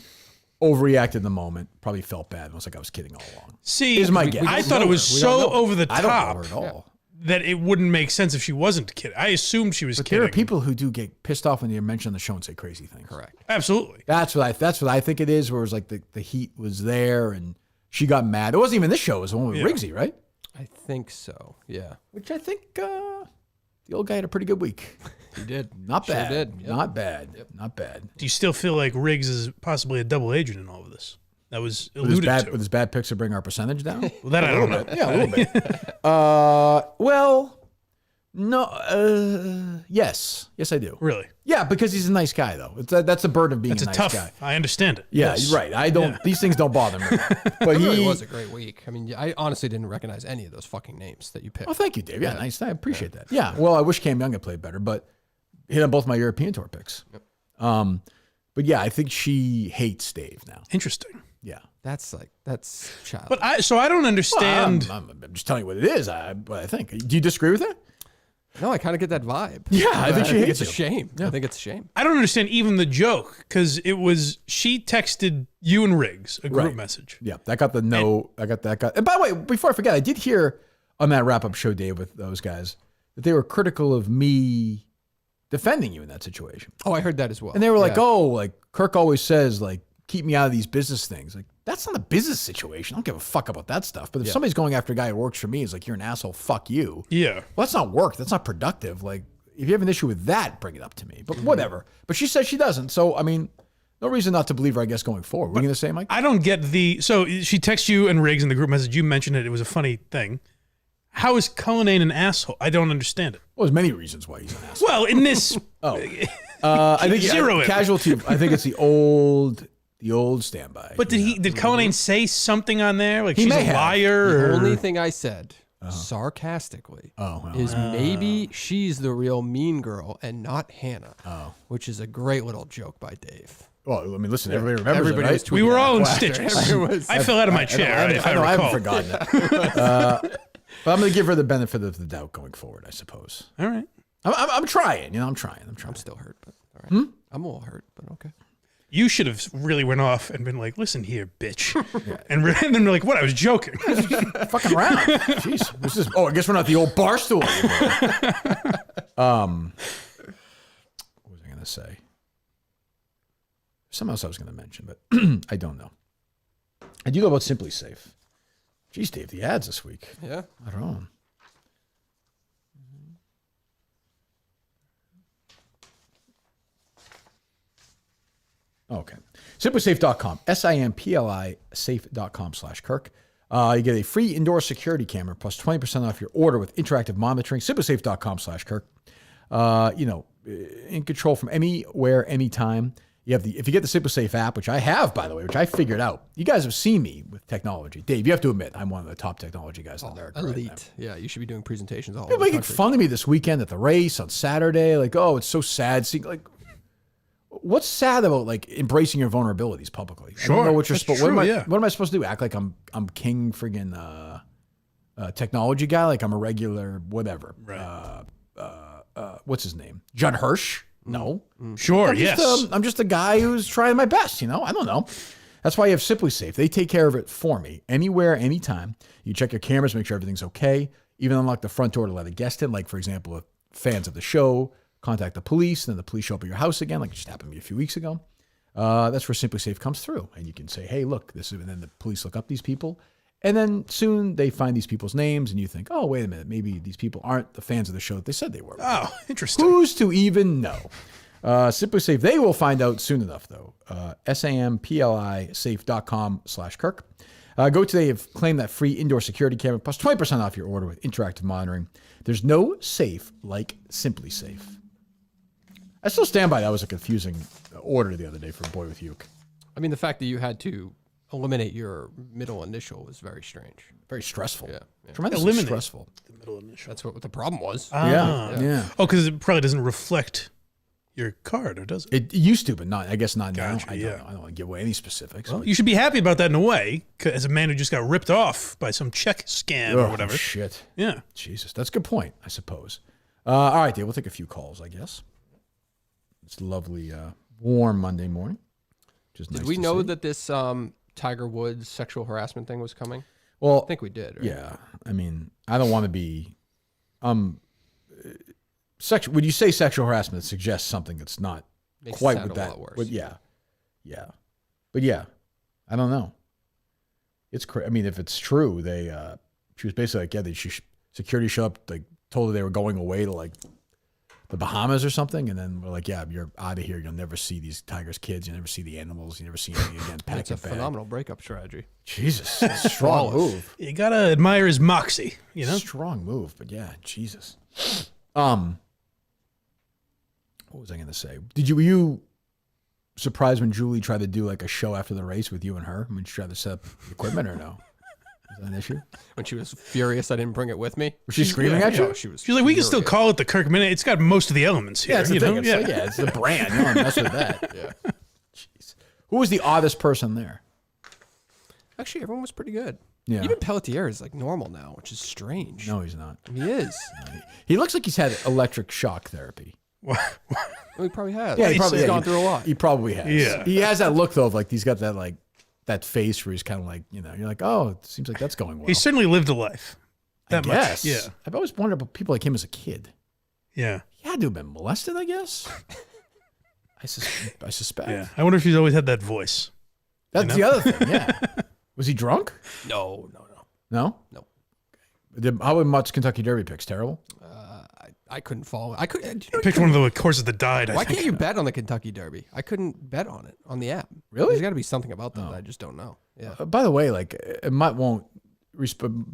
overreacted in the moment, probably felt bad. It was like I was kidding all along. See, is my guess. I thought it was so over the I don't top know her at all. that it wouldn't make sense if she wasn't kidding. I assumed she was But kidding. there are people who do get pissed off when you're mentioned on the show and say crazy things. Correct. Absolutely. That's what I think it is. Where it was like the heat was there and she got mad. It wasn't even this show. It was the one with Riggsy, right? I think so. Yeah. Which I think the old guy had a pretty good week. He did. Not Sure bad. did. Yep. Not bad. Yep. Not bad. Do you still feel like Riggs is possibly a double agent in all of this? That was alluded to. With his bad picks to bring our percentage down? Well, that I don't know. Yeah, a little bit. Well, no. Yes, I do. Really? Yeah, because he's a nice guy, though. That's the burden of being That's a nice tough. guy. I understand it. Yeah, Yes. you're right. I don't. Yeah. These things don't bother me. But It really was a great week. I mean, I honestly didn't recognize any of those fucking names that you picked. Oh, thank you, Dave. Yeah, nice. I appreciate that. Yeah. Well, I wish Cam Young had played better, but hit on both my European Tour picks. Yep. But yeah, I think she hates Dave now. Interesting. Yeah. That's child. But I don't understand. I'm just telling you what it is. What I think. Do you disagree with that? No, I kind of get that vibe. Yeah, I think she hates it's a you. shame. Yeah. I think it's a shame. I don't understand even the joke because it was she texted you and Riggs a group Right. message. Yeah, I got the no. I got that guy. And by the way, before I forget, I did hear on that wrap-up show, Dave, with those guys that they were critical of me defending you in that situation. Oh, I heard that as well. And they were like, Yeah. "Oh, like Kirk always says, like keep me out of these business things." Like that's not a business situation. I don't give a fuck about that stuff. But if somebody's going after a guy who works for me, is like you're an asshole. Fuck you. Yeah. Well, that's not work. That's not productive. Like if you have an issue with that, bring it up to me. But whatever. But she says she doesn't. So I mean, no reason not to believe her. I guess going forward. What are you gonna say, Mike? I don't get so she texts you and Riggs in the group message. You mentioned it. It was a funny thing. How is Cullinane an asshole? I don't understand it. Well, there's many reasons why he's an asshole. Well, in this, I think Zero it. casualty. I think it's the old standby. but did Cullinane say something on there like He she's may a have. liar? The or- only thing I said sarcastically is maybe she's the real mean girl and not Hannah. Which is a great little joke by Dave. Well, I mean, listen. Everybody remembers Everybody it, was right? we were all in After. stitches. Everyone was- I fell out of my chair. If I I recall. haven't forgotten it. But I'm going to give her the benefit of the doubt going forward, I suppose. All right. I'm trying. I'm trying. I'm still hurt, but all right. I'm a little hurt, but okay. You should have really went off and been like, "Listen here, bitch," and then they're like, "What? I was joking." Fucking around. Jeez. This is. Oh, I guess we're not the old bar stool anymore. What was I going to say? Something else I was going to mention, but I don't know. I do know about Simplisafe. Jeez, Dave, the ads this week. Yeah. I don't know. Okay. Simplisafe.com. SIMPLI safe.com/Kirk. You get a free indoor security camera plus 20% off your order with interactive monitoring. Simplisafe.com/Kirk. In control from anywhere, anytime. You have if you get the Simplisafe app, which I have, by the way, which I figured out. You guys have seen me with technology. Dave, you have to admit, I'm one of the top technology guys in America. Elite. Right now. Yeah, you should be doing presentations all People over the making country. fun of me this weekend at the race on Saturday. Like, oh, it's so sad. See, like, what's sad about like embracing your vulnerabilities publicly? I don't know what you're That's supposed. true, What yeah. am I supposed to do? Act like I'm king friggin' technology guy? Like I'm a regular whatever. Right. What's his name? Judd Hirsch? No. Sure. I'm just a guy who's trying my best. I don't know. That's why you have Simplisafe. They take care of it for me anywhere, anytime. You check your cameras, make sure everything's okay. Even unlock the front door to let a guest in. Like, for example, if fans of the show contact the police, and then the police show up at your house again, like it just happened to me a few weeks ago. That's where Simplisafe comes through. And you can say, hey, look, this is, and then the police look up these people. And then soon they find these people's names, and you think, oh, wait a minute, maybe these people aren't the fans of the show that they said they were. Oh, interesting. Who's to even know? Simplisafe, they will find out soon enough, though. SAMPLIsafe.com/Kirk. Go today and claim that free indoor security camera plus 20% off your order with interactive monitoring. There's no safe like Simplisafe. I still stand by that was a confusing order the other day for a boy with uke. I mean, the fact that you had to eliminate your middle initial was very strange. Very stressful. Yeah. Tremendously Eliminate stressful. the middle initial. That's what the problem was. Yeah. Oh, because it probably doesn't reflect your card, or does it? It used to, but I guess not Gotcha, now. I don't know. I don't want to give away any specifics. Well, you should be happy about that in a way, as a man who just got ripped off by some check scam or whatever. Shit. Yeah. Jesus, that's a good point, I suppose. All right, Dave, we'll take a few calls, I guess. It's lovely, warm Monday morning. Just Did nice we to know see. that this Tiger Woods sexual harassment thing was coming? Well, I think we did. Right? Yeah, I mean, I don't want to be, sexual. When you say sexual harassment, it suggests something that's not Makes it quite sound with a that. lot worse. But yeah, but yeah, I don't know. It's crazy. I mean, if it's true, she was basically like, security showed up, like told her they were going away to like the Bahamas or something, and then we're like, yeah, you're out of here. You'll never see these tigers' kids. You'll never see the animals. You never see anything again. Pack It's a it back. phenomenal breakup strategy. Jesus, strong move. You got to admire his moxie, Strong move, but yeah, Jesus. What was I going to say? Were you surprised when Julie tried to do like a show after the race with you and her? When she tried to set up equipment or no? Was that an issue? When she was furious I didn't bring it with me. Was she screaming at you? No, she was. She's like, we can still furious. call it the Kirk Minute. It's got most of the elements here. Yeah, it's the you thing. know? It's like, it's the brand. You don't mess with that. Yeah. Jeez. Who was the oddest person there? Actually, everyone was pretty good. Yeah. Even Pelletier is like normal now, which is strange. No, he's not. He is. He looks like he's had electric shock therapy. Well, he probably has. Yeah, he's gone through a lot. He probably has. Yeah. He has that look though of like he's got that like that face where he's kind of like, you know, you're like, oh, it seems like that's going well. He certainly lived a life. That much. Yes. Yeah. I've always wondered about people like him as a kid. Yeah. He had to have been molested, I guess. I suspect. Yeah. I wonder if he's always had that voice. That's the other thing. Yeah. Was he drunk? No. No. How would Mutt's Kentucky Derby picks? Terrible. I couldn't follow. I could. Picked one of the horses that died. Why can't you bet on the Kentucky Derby? I couldn't bet on it on the app. Really? There's got to be something about that that I just don't know. Yeah. By the way, like Mutt won't.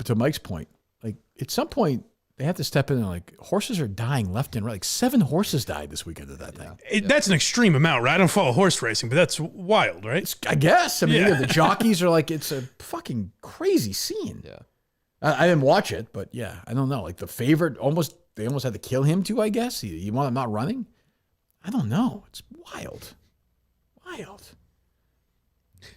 To Mike's point, like at some point they have to step in and like horses are dying left and right. Like 7 horses died this weekend of that thing. That's an extreme amount, right? I don't follow horse racing, but that's wild, right? I guess. I mean, the jockeys are like, it's a fucking crazy scene. Yeah. I didn't watch it, but yeah, I don't know. Like the favorite, they almost had to kill him too, I guess. You want him not running? I don't know. It's wild. Let's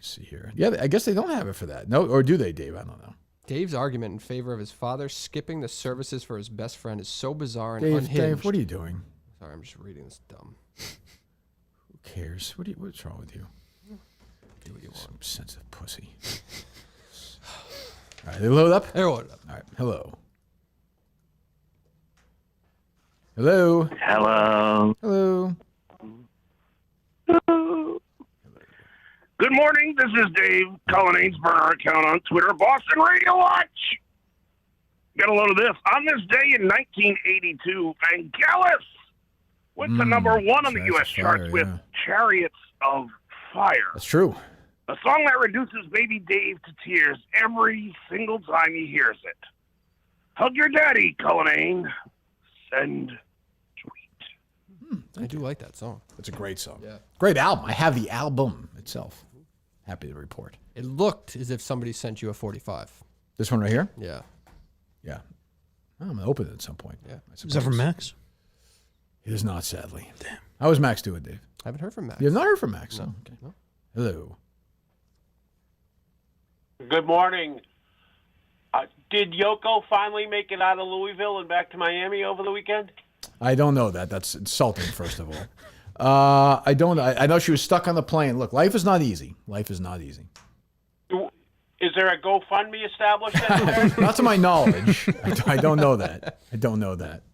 see here. Yeah, I guess they don't have it for that. No, or do they, Dave? I don't know. Dave's argument in favor of his father skipping the services for his best friend is so bizarre and Dave, unhinged. what are you doing? Sorry, I'm just reading this dumb. Who cares? What's wrong with you? Do what you want. Some sensitive pussy. All right, they load up? They're loaded up. All right, hello. Hello. Hello. Good morning. This is Dave, Collinane's burner account on Twitter, Boston Radio Watch. Got a load of this. On this day in 1982, Vangelis went to number 1 on the U.S. charts with Chariots of Fire. That's true. A song that reduces baby Dave to tears every single time he hears it. Hug your daddy, Cullinane. Send tweet. I do like that song. It's a great song. Yeah. Great album. I have the album itself. Happy to report. It looked as if somebody sent you a 45. This one right here? Yeah. Yeah. I'm going to open it at some point. Yeah. Is that from Max? It is not, sadly. Damn. How is Max doing, Dave? I haven't heard from Max. You have not heard from Max? No. Okay. No. Hello. Good morning. Did Yoko finally make it out of Louisville and back to Miami over the weekend? I don't know that. That's insulting, first of all. I don't. I know she was stuck on the plane. Look, life is not easy. Life is not easy. Is there a GoFundMe established anywhere? Not to my knowledge. I don't know that. I don't know that.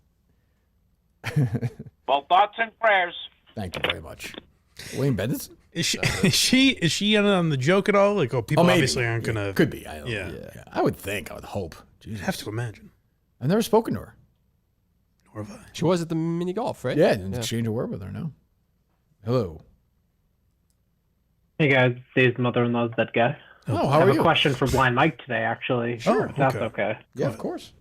Well, thoughts and prayers. Thank you very much. William Bendis? Is she in on the joke at all? Like, people obviously aren't gonna. Could be. I don't know. Yeah. I would think. I would hope. Jesus. I have to imagine. I've never spoken to her. Nor have I. She was at the mini golf, right? Yeah, I didn't exchange a word with her. No. Hello. Hey guys, Dave's mother-in-law's that guy. Oh, I have a question for Blind Mike today, actually. Sure, if that's okay. Yeah, of course.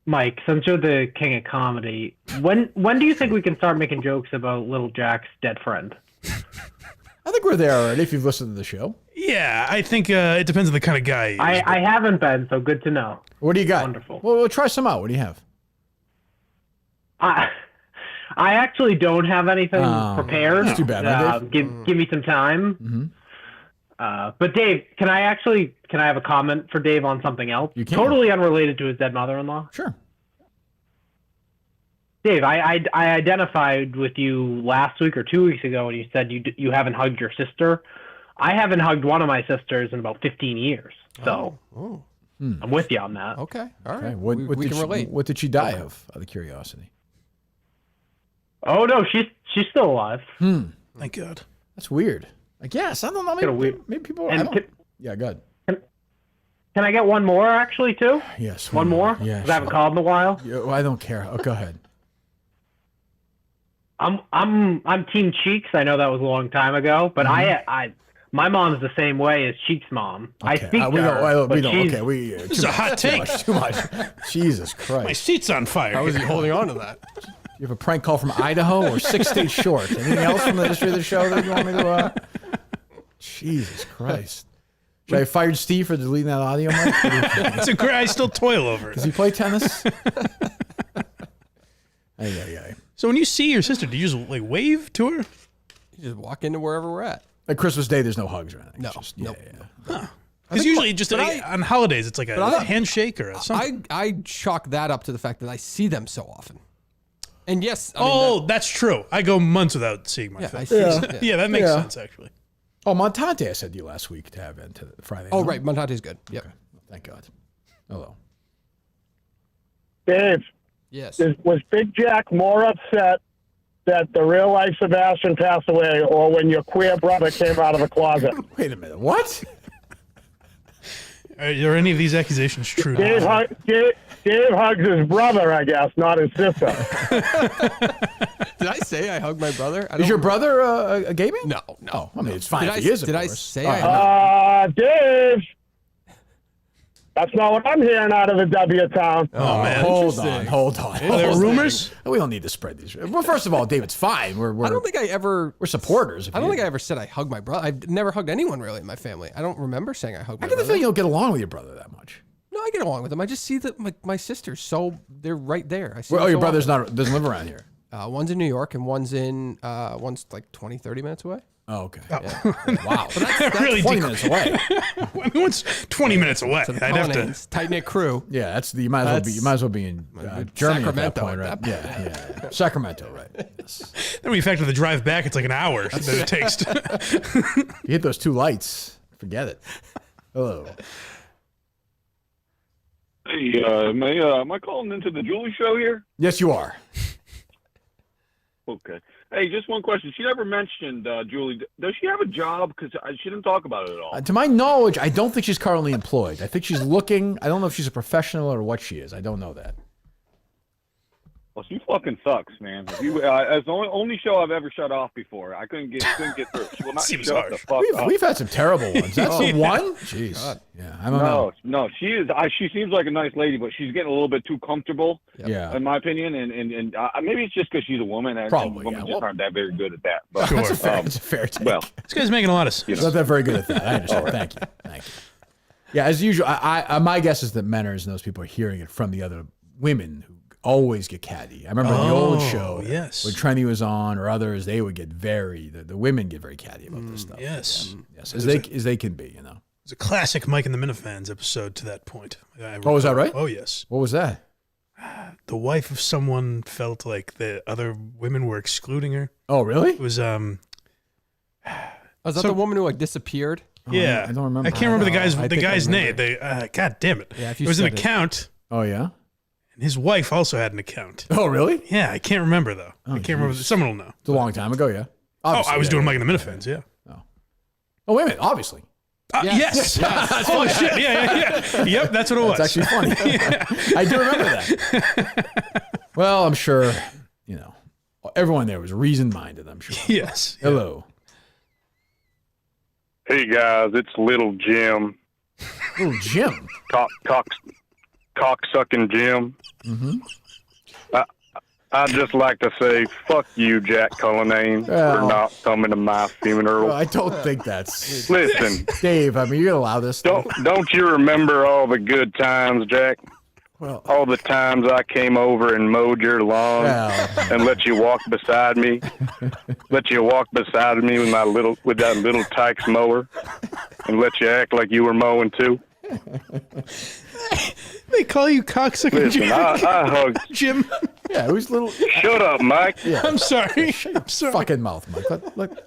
Mike, since you're the king of comedy, when do you think we can start making jokes about Little Jack's dead friend? I think we're there already if you've listened to the show. Yeah, I think it depends on the kind of guy he is. I haven't been, so good to know. What do you got? Wonderful. Well, we'll try some out. What do you have? I actually don't have anything prepared. That's too bad, huh, Dave? Give me some time. But Dave, can I have a comment for Dave on something else? You can. Totally unrelated to his dead mother-in-law. Sure. Dave, I identified with you last week or 2 weeks ago when you said you haven't hugged your sister. I haven't hugged one of my sisters in about 15 years. So I'm with you on that. Okay. All right. Okay. What we did can relate. What did she die of? Out of curiosity. Oh no, she's still alive. Thank God. That's weird. I guess. I don't know. Maybe people. Yeah, go ahead. Can I get one more actually too? Yes. One more? Yeah. 'Cause I haven't called in a while. Yeah, I don't care. Oh, go ahead. I'm Team Cheeks. I know that was a long time ago, but my mom's the same way as Cheeks' mom. Okay. I speak to her. We don't. she's- Okay. This is a hot take. Too much. Jesus Christ. My seat's on fire. How is he holding on to that? You have a prank call from Idaho or 6 states short? Anything else from the history of the show that you want me to? Jesus Christ. Should I have fired Steve for deleting that audio, Mike? It's a great. I still toil over it. Does he play tennis? Ay. So when you see your sister, do you just like wave to her? You just walk into wherever we're at. Like Christmas Day, there's no hugs or anything. No. It's just, yeah. Because usually just on holidays, it's like a handshake or something. I chalk that up to the fact that I see them so often. And yes, I mean, that's true. I go months without seeing my family. Yeah, that makes sense, actually. Oh, Montante, I said to you last week to have into Friday. Oh, right. Montante's good. Yep. Okay. Well, thank God. Hello. Dave. Yes. Was Big Jack more upset that the real life Sebastian passed away or when your queer brother came out of the closet? Wait a minute. What? Are any of these accusations true? Dave hugs his brother, I guess, not his sister. Did I say I hugged my brother? Is your brother a gay man? No. Oh, I mean, it's fine if he is, of Did I course. say I Dave, that's not what I'm hearing out of the W town. Oh, man. Hold on. Are there rumors? We don't need to spread these. Well, first of all, Dave, it's fine. I don't think I ever. We're supporters. I don't think I ever said I hugged my brother. I've never hugged anyone really in my family. I don't remember saying I hugged my I get the brother. feeling you don't get along with your brother that much. No, I get along with them. I just see that my sisters, so they're right there. I see Well, them your so brother's often. doesn't live around here. One's in New York and one's like 20, 30 minutes away. Oh, okay. Yeah. Wow. But that's really 20 minutes away. One's 20 minutes away. So the I'd have to. Cullinans, tight-knit crew. Yeah, that's you might as well be in Germany Sacramento at that point, right? at that Yeah. Sacramento, right? Yes. Then when you factor the drive back, it's like an hour that it takes. You hit those two lights, forget it. Hello. Hey, am I calling into the Julie show here? Yes, you are. Okay. Hey, just one question. She never mentioned, Julie, does she have a job? Because she didn't talk about it at all. To my knowledge, I don't think she's currently employed. I think she's looking. I don't know if she's a professional or what she is. I don't know that. Well, she fucking sucks, man. If you, as the only show I've ever shut off before. I couldn't get through. She will not Seems shut the harsh. fuck up. We've had some terrible ones. That's the one? Jeez. God. Yeah, I don't know. No, she is. She seems like a nice lady, but she's getting a little bit too comfortable. Yeah. In my opinion, and maybe it's just because she's a woman, and Probably, women yeah. just aren't that very good at that. But, Sure. That's a fair take. Well, This guy's making a lot of sense. She's not that very good at that. I understand. Thank you. Yeah, as usual, I my guess is that Menners and those people are hearing it from the other women who always get catty. I remember in the old show, yes. when Trenny was on or others, they would get the women get very catty about this stuff. Yes. Yes, as they can be, you know. It's a classic Mike and the Minifans episode to that point. Oh, was that right? Oh, yes. What was that? The wife of someone felt like the other women were excluding her. Oh, really? It was Was that the woman who like disappeared? Yeah, I don't remember. I can't remember I the think I guy's name. remember. God damn it! Yeah, if it you was an said it. account, Oh, yeah? and his wife also had an account. Oh, really? Yeah, I can't remember though. I can't remember. Someone will know. It's a long time ago, yeah. Oh, Obviously, I was yeah, doing yeah. Mike and the Minifans. Yeah. Oh, wait a minute. Obviously. Yes. Holy shit! Yeah. Yep, that's what it was. That's actually funny. I do remember that. Well, I'm sure, you know, everyone there was reasoned-minded, I'm sure. Yes. Hello. Hey guys, it's Little Jim. Little Jim. Cock sucking Jim. Mm-hmm. I'd just like to say, fuck you, Jack Cullinane, Well. for not coming to my funeral. Well, I don't think that's... Listen, Dave, I mean, you're going to allow this? don't you remember all the good times, Jack? Well, all the times I came over and mowed your lawn Well. and let you walk beside me, with that little Tykes mower, and let you act like you were mowing too. They call you cocksucker Listen, Jim. I hugged Jim. Yeah, who's little... Shut up, Mike. Yeah. I'm sorry. I'm sorry. Fucking mouth, Mike.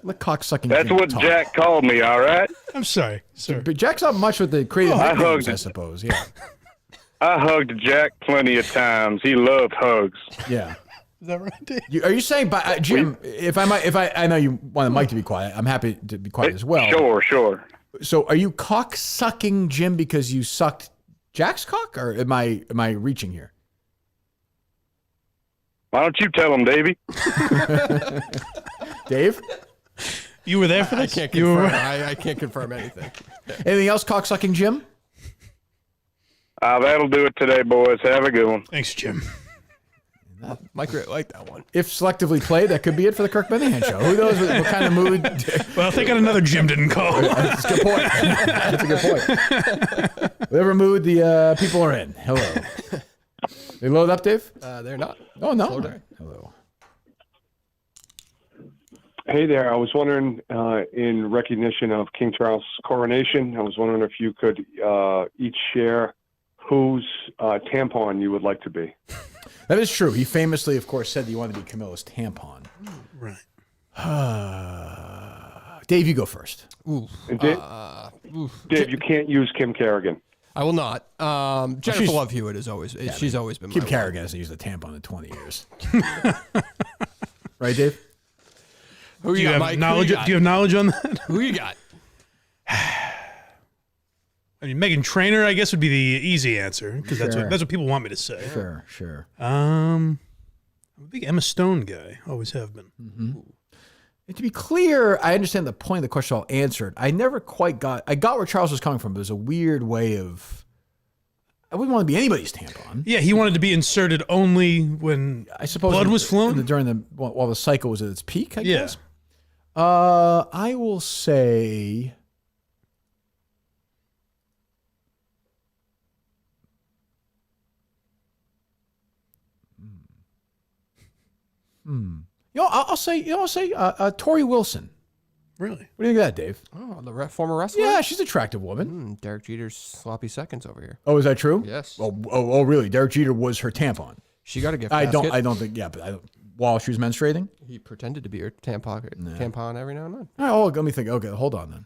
Let cocksucking That's Jim what talk. Jack called me, all right? I'm sorry. Sorry. But Jack's not much with the creative I nicknames, hugged I it. suppose. Yeah. I hugged Jack plenty of times. He loved hugs. Yeah. Is that right, Dave? Are you saying, Jim? If I know you wanted Mike to be quiet. I'm happy to be quiet as well. Sure. So, are you cock sucking Jim because you sucked Jack's cock, or am I reaching here? Why don't you tell him, Davey? Dave, you were there for I this. can't You were- confirm. I can't confirm anything. anything else cock sucking Jim? That'll do it today, boys. Have a good one. Thanks, Jim. Mike really liked that one. If selectively played, that could be it for the Kirk Benningham show. Who knows what kind of mood? Well, thank God another Jim didn't call. That's a good point. That's a good point. Whatever mood the people are in. Hello. They load up, Dave? They're not. Oh, no. Slow down. Hello. Hey there. I was wondering, in recognition of King Charles' coronation, I was wondering if you could each share whose tampon you would like to be. That is true. He famously, of course, said that he wanted to be Camilla's tampon. Right. Dave, you go first. Ooh. Dave, you can't use Kim Kerrigan. I will not. Jennifer Love Hewitt is always. She's always been. Kim my Kerrigan hasn't used a tampon in 20 years. Right, Dave? Who Do you you got, have Mike? knowledge? Who you got? Do you have knowledge on that? Who you got? I mean, Meghan Trainor, I guess, would be the easy answer because that's Sure. what people want me to say. Sure. I'm a big Emma Stone guy. Always have been. Mm-hmm. And to be clear, I understand the point of the question. I'll answer it. I never quite got. I got where Charles was coming from. But there's a weird way of. I wouldn't want to be anybody's tampon. Yeah, he wanted to be inserted only when I suppose blood was flowing during the while the cycle was at its peak. I Yeah. guess. I will say. I'll say Tori Wilson. Really? What do you think of that, Dave? Oh, the former wrestler. Yeah, she's an attractive woman. Derek Jeter's sloppy seconds over here. Oh, is that true? Yes. Oh, really? Derek Jeter was her tampon. She got a gift I basket. don't think. Yeah, but while she was menstruating. He pretended to be her tampon every now and then. All right, oh, let me think. Okay, hold on then.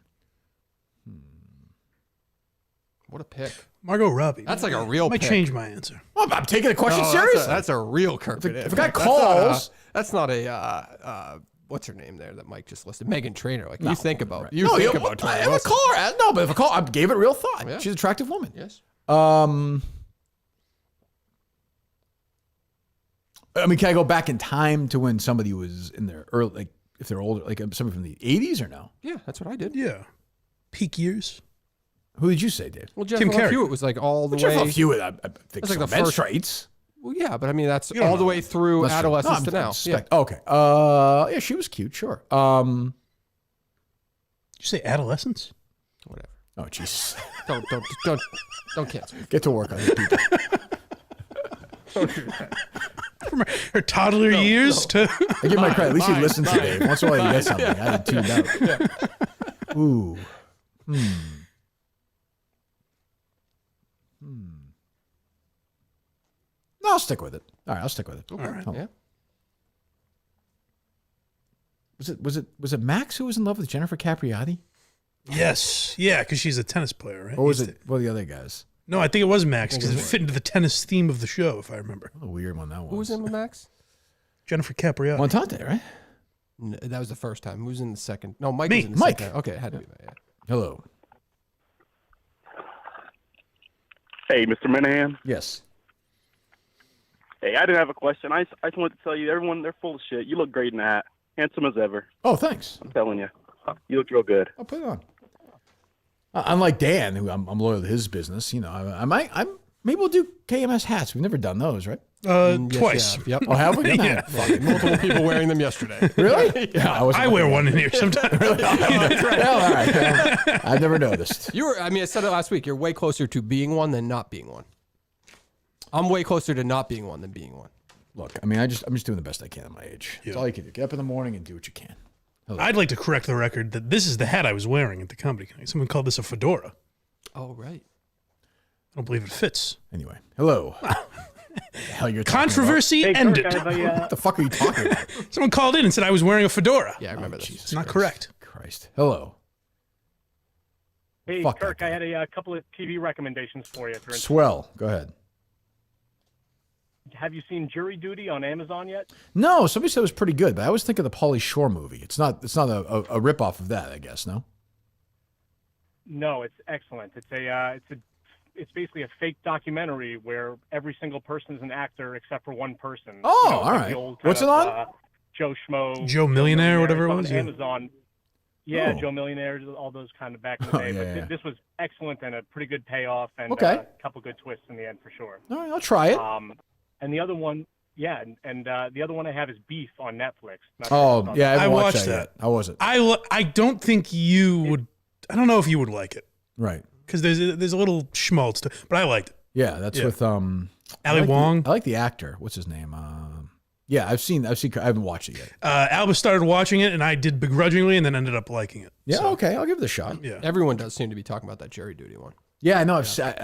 What a pick. Margot Robbie. That's like a real Might pick. change my answer. Well, I'm taking the question No, seriously. That's a real Kirk. If a guy calls, that's not a what's her name there that Mike just listed? Meghan Trainor. Like No, you think about right. you No, think yeah, about Tori if a Wilson. caller, no, but if a call, I gave it real thought. Yeah. She's an attractive woman. Yes. I mean, can I go back in time to when somebody was in their early, like if they're older, like somebody from the 80s or no? Yeah, that's what I did. Yeah. Peak years. Who did you say, Dave? Well, Jennifer Love Hewitt was like all the way. Jennifer Love Hewitt, I think That's like so. the first- Menstruates. Well, yeah, but I mean that's You don't all the know way that. through That's true. adolescence No, to now. I'm okay. Yeah, she was cute. Sure. Did you say adolescence? Whatever. Oh, Jesus. Don't cancel. Get to work on it, people. Don't do that. From her toddler years to. I give my credit. At least he Mine, listens to Dave. Once in a while, he gets something. I had tuned out. Yeah. Ooh. No, I'll stick with it. All right, I'll stick with it. Okay. All right. Yeah. Was it Max who was in love with Jennifer Capriati? Yes. Yeah, because she's a tennis player, right? Or was it one of the other guys? No, I think it was Max because it fit into the tennis theme of the show, if I remember. What a weird one that was. Who was in with Max? Jennifer Capriati. Montante, right? No, that was the first time. Who was in the second? No, Mike Me. was in the Mike. second. Okay, it had to be. Yeah. Hello. Hey, Mr. Minahan. Yes. Hey, I didn't have a question. I just wanted to tell you, everyone, they're full of shit. You look great in that. Handsome as ever. Oh, thanks. I'm telling you. You look real good. I'll put it on. Unlike Dan, who I'm loyal to his business, you know, maybe we'll do KMS hats. We've never done those, right? Yes, Twice. yeah. Yep. Oh, have we? Yeah. Fuck, multiple people wearing them yesterday. Really? Yeah, I wear one in here sometimes. Really? That's right. All right. I've never noticed. I said it last week. You're way closer to being one than not being one. I'm way closer to not being one than being one. Look, I mean, I'm just doing the best I can at my age. That's all you can do. Get up in the morning and do what you can. Hello. I'd like to correct the record that this is the hat I was wearing at the comedy night. Someone called this a fedora. Oh, right. I don't believe it fits. Anyway, hello. The hell you're talking Controversy Hey, ended. Kirk, I have What the fuck are you talking about? Someone called in and said I was wearing a fedora. Yeah, I remember this. Jesus It's not Christ. correct. Christ. Hello. Hey, Fuck Kirk, that I had a couple of TV recommendations for you. Swell. Go ahead. Have you seen Jury Duty on Amazon yet? No, somebody said it was pretty good, but I always think of the Pauly Shore movie. It's not a ripoff of that, I guess, no? No, it's excellent. It's basically a fake documentary where every single person is an actor except for one person. Oh, You know, all like right. the old What's kind it of, on? Joe Schmo. Joe Millionaire, whatever it It's was, on yeah. Amazon. Yeah, Oh. Joe Millionaire, all those kind of back in the day. yeah, but yeah. this was excellent and a pretty good payoff and Okay. a couple good twists in the end for sure. All right, I'll try it. And the other one, yeah, and the other one I have is Beef on Netflix. Not sure if Oh, it's on yeah, I there. haven't watched watched that that. yet. How was it? I don't think you would. I don't know if you would like it Right. because there's a little schmaltz to, but I liked it. Yeah, that's Yeah. with Ali Wong. I like the actor. What's his name? Yeah, I haven't watched it yet. Albus started watching it, and I did begrudgingly, and then ended up liking it. Yeah, So, okay, I'll give it a shot. Yeah. Everyone does seem to be talking about that jury duty one. Yeah, I know. I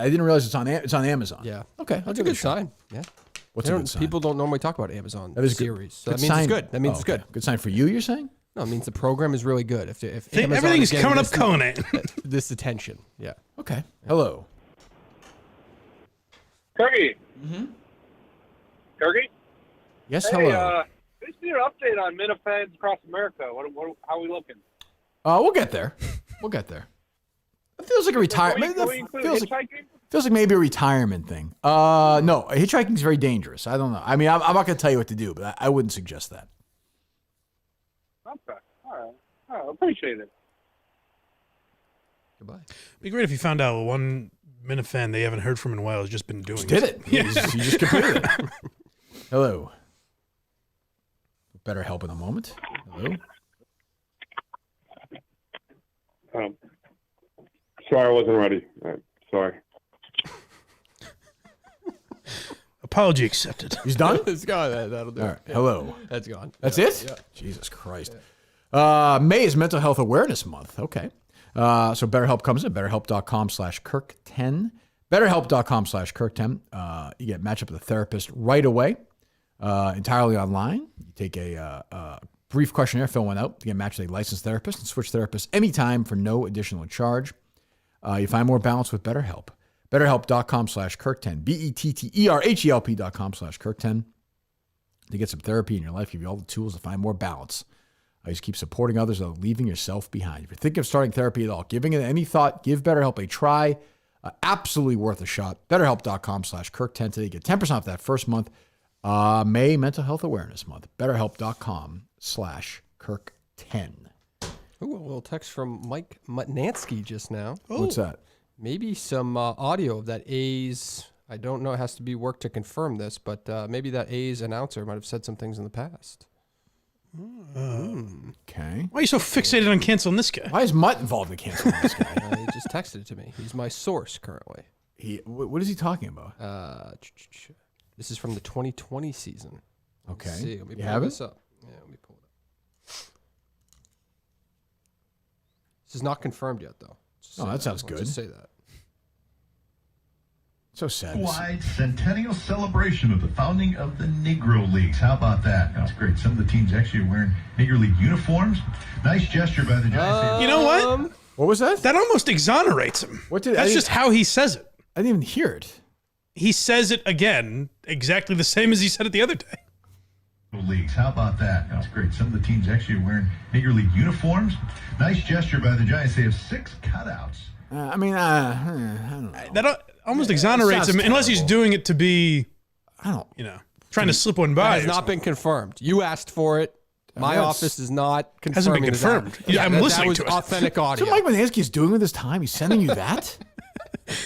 didn't realize it's on Amazon. Yeah. Okay, That's a good sign. Yeah. What's a good sign? People don't normally talk about Amazon That is series. So good that means sign. it's good. That means Oh, it's good. okay. Good sign for you, you're saying? No, it means the program is really good. If Think Amazon everything's getting coming up this- Conan. this attention. Yeah. Okay. Hello. Kirky. Kirky? Yes, Hey, hello. just need an update on Minifans across America. How are we looking? We'll get there. We'll get there. It feels like a retirement. Can we include hitchhiking? Feels like maybe a retirement thing. No, hitchhiking is very dangerous. I don't know. I mean, I'm not going to tell you what to do, but I wouldn't suggest that. Okay. All right. Appreciate it. Goodbye. Be great if you found out one Minifan they haven't heard from in a while has just been doing Just did it. Yeah. You just completed it. Hello. BetterHelp in a moment. Hello. Sorry, I wasn't ready. Sorry. Apology accepted. He's done? It's gone. That'll do All it. right. Yeah. Hello. That's gone. That's Yeah. it? Yeah. Jesus Christ. May is Mental Health Awareness Month. Okay. So BetterHelp comes in. BetterHelp.com/Kirk10. BetterHelp.com/Kirk10. You get match up with a therapist right away, entirely online. You take a brief questionnaire, fill one out to get matched with a licensed therapist, and switch therapists anytime for no additional charge. You find more balance with BetterHelp. BetterHelp.com/Kirk10. BetterHelp.com/Kirk10 to get some therapy in your life, give you all the tools to find more balance. Just keep supporting others without leaving yourself behind. If you're thinking of starting therapy at all, giving it any thought, give BetterHelp a try. Absolutely worth a shot. BetterHelp.com/Kirk10 today. Get 10% off that first month. May Mental Health Awareness Month. BetterHelp.com/Kirk10. Ooh, a little text from Mike Mutnansky just now. What's that? Maybe some audio of that A's. I don't know. It has to be work to confirm this, but maybe that A's announcer might have said some things in the past. Okay. Why are you so fixated on canceling this guy? Why is Mutt involved in canceling this guy? He just texted it to me. He's my source currently. What is he talking about? This is from the 2020 season. Okay. Let's see. Let me You pull have this it? up. Yeah, let me pull it up. This is not confirmed yet, though. Oh, that sounds Let's good. just say that. So sad. Wide centennial celebration of the founding of the Negro Leagues. How about that? That's great. Some of the teams actually are wearing Negro League uniforms. Nice gesture by the Giants. You know what? What was that? That almost exonerates him. What did That's just how he says it. I didn't even hear it. He says it again, exactly the same as he said it the other day. Leagues. How about that? That's great. Some of the teams actually are wearing Negro League uniforms. Nice gesture by the Giants. They have 6 cutouts. I don't know. That almost exonerates him, sounds unless he's terrible. doing it to be, trying to slip one That by. has not been confirmed. You asked for it. My That's- office is not confirming. Hasn't been that. confirmed. Yeah, I'm that listening was to it. authentic audio. So Mike Mutnansky is doing with his time? He's sending you that?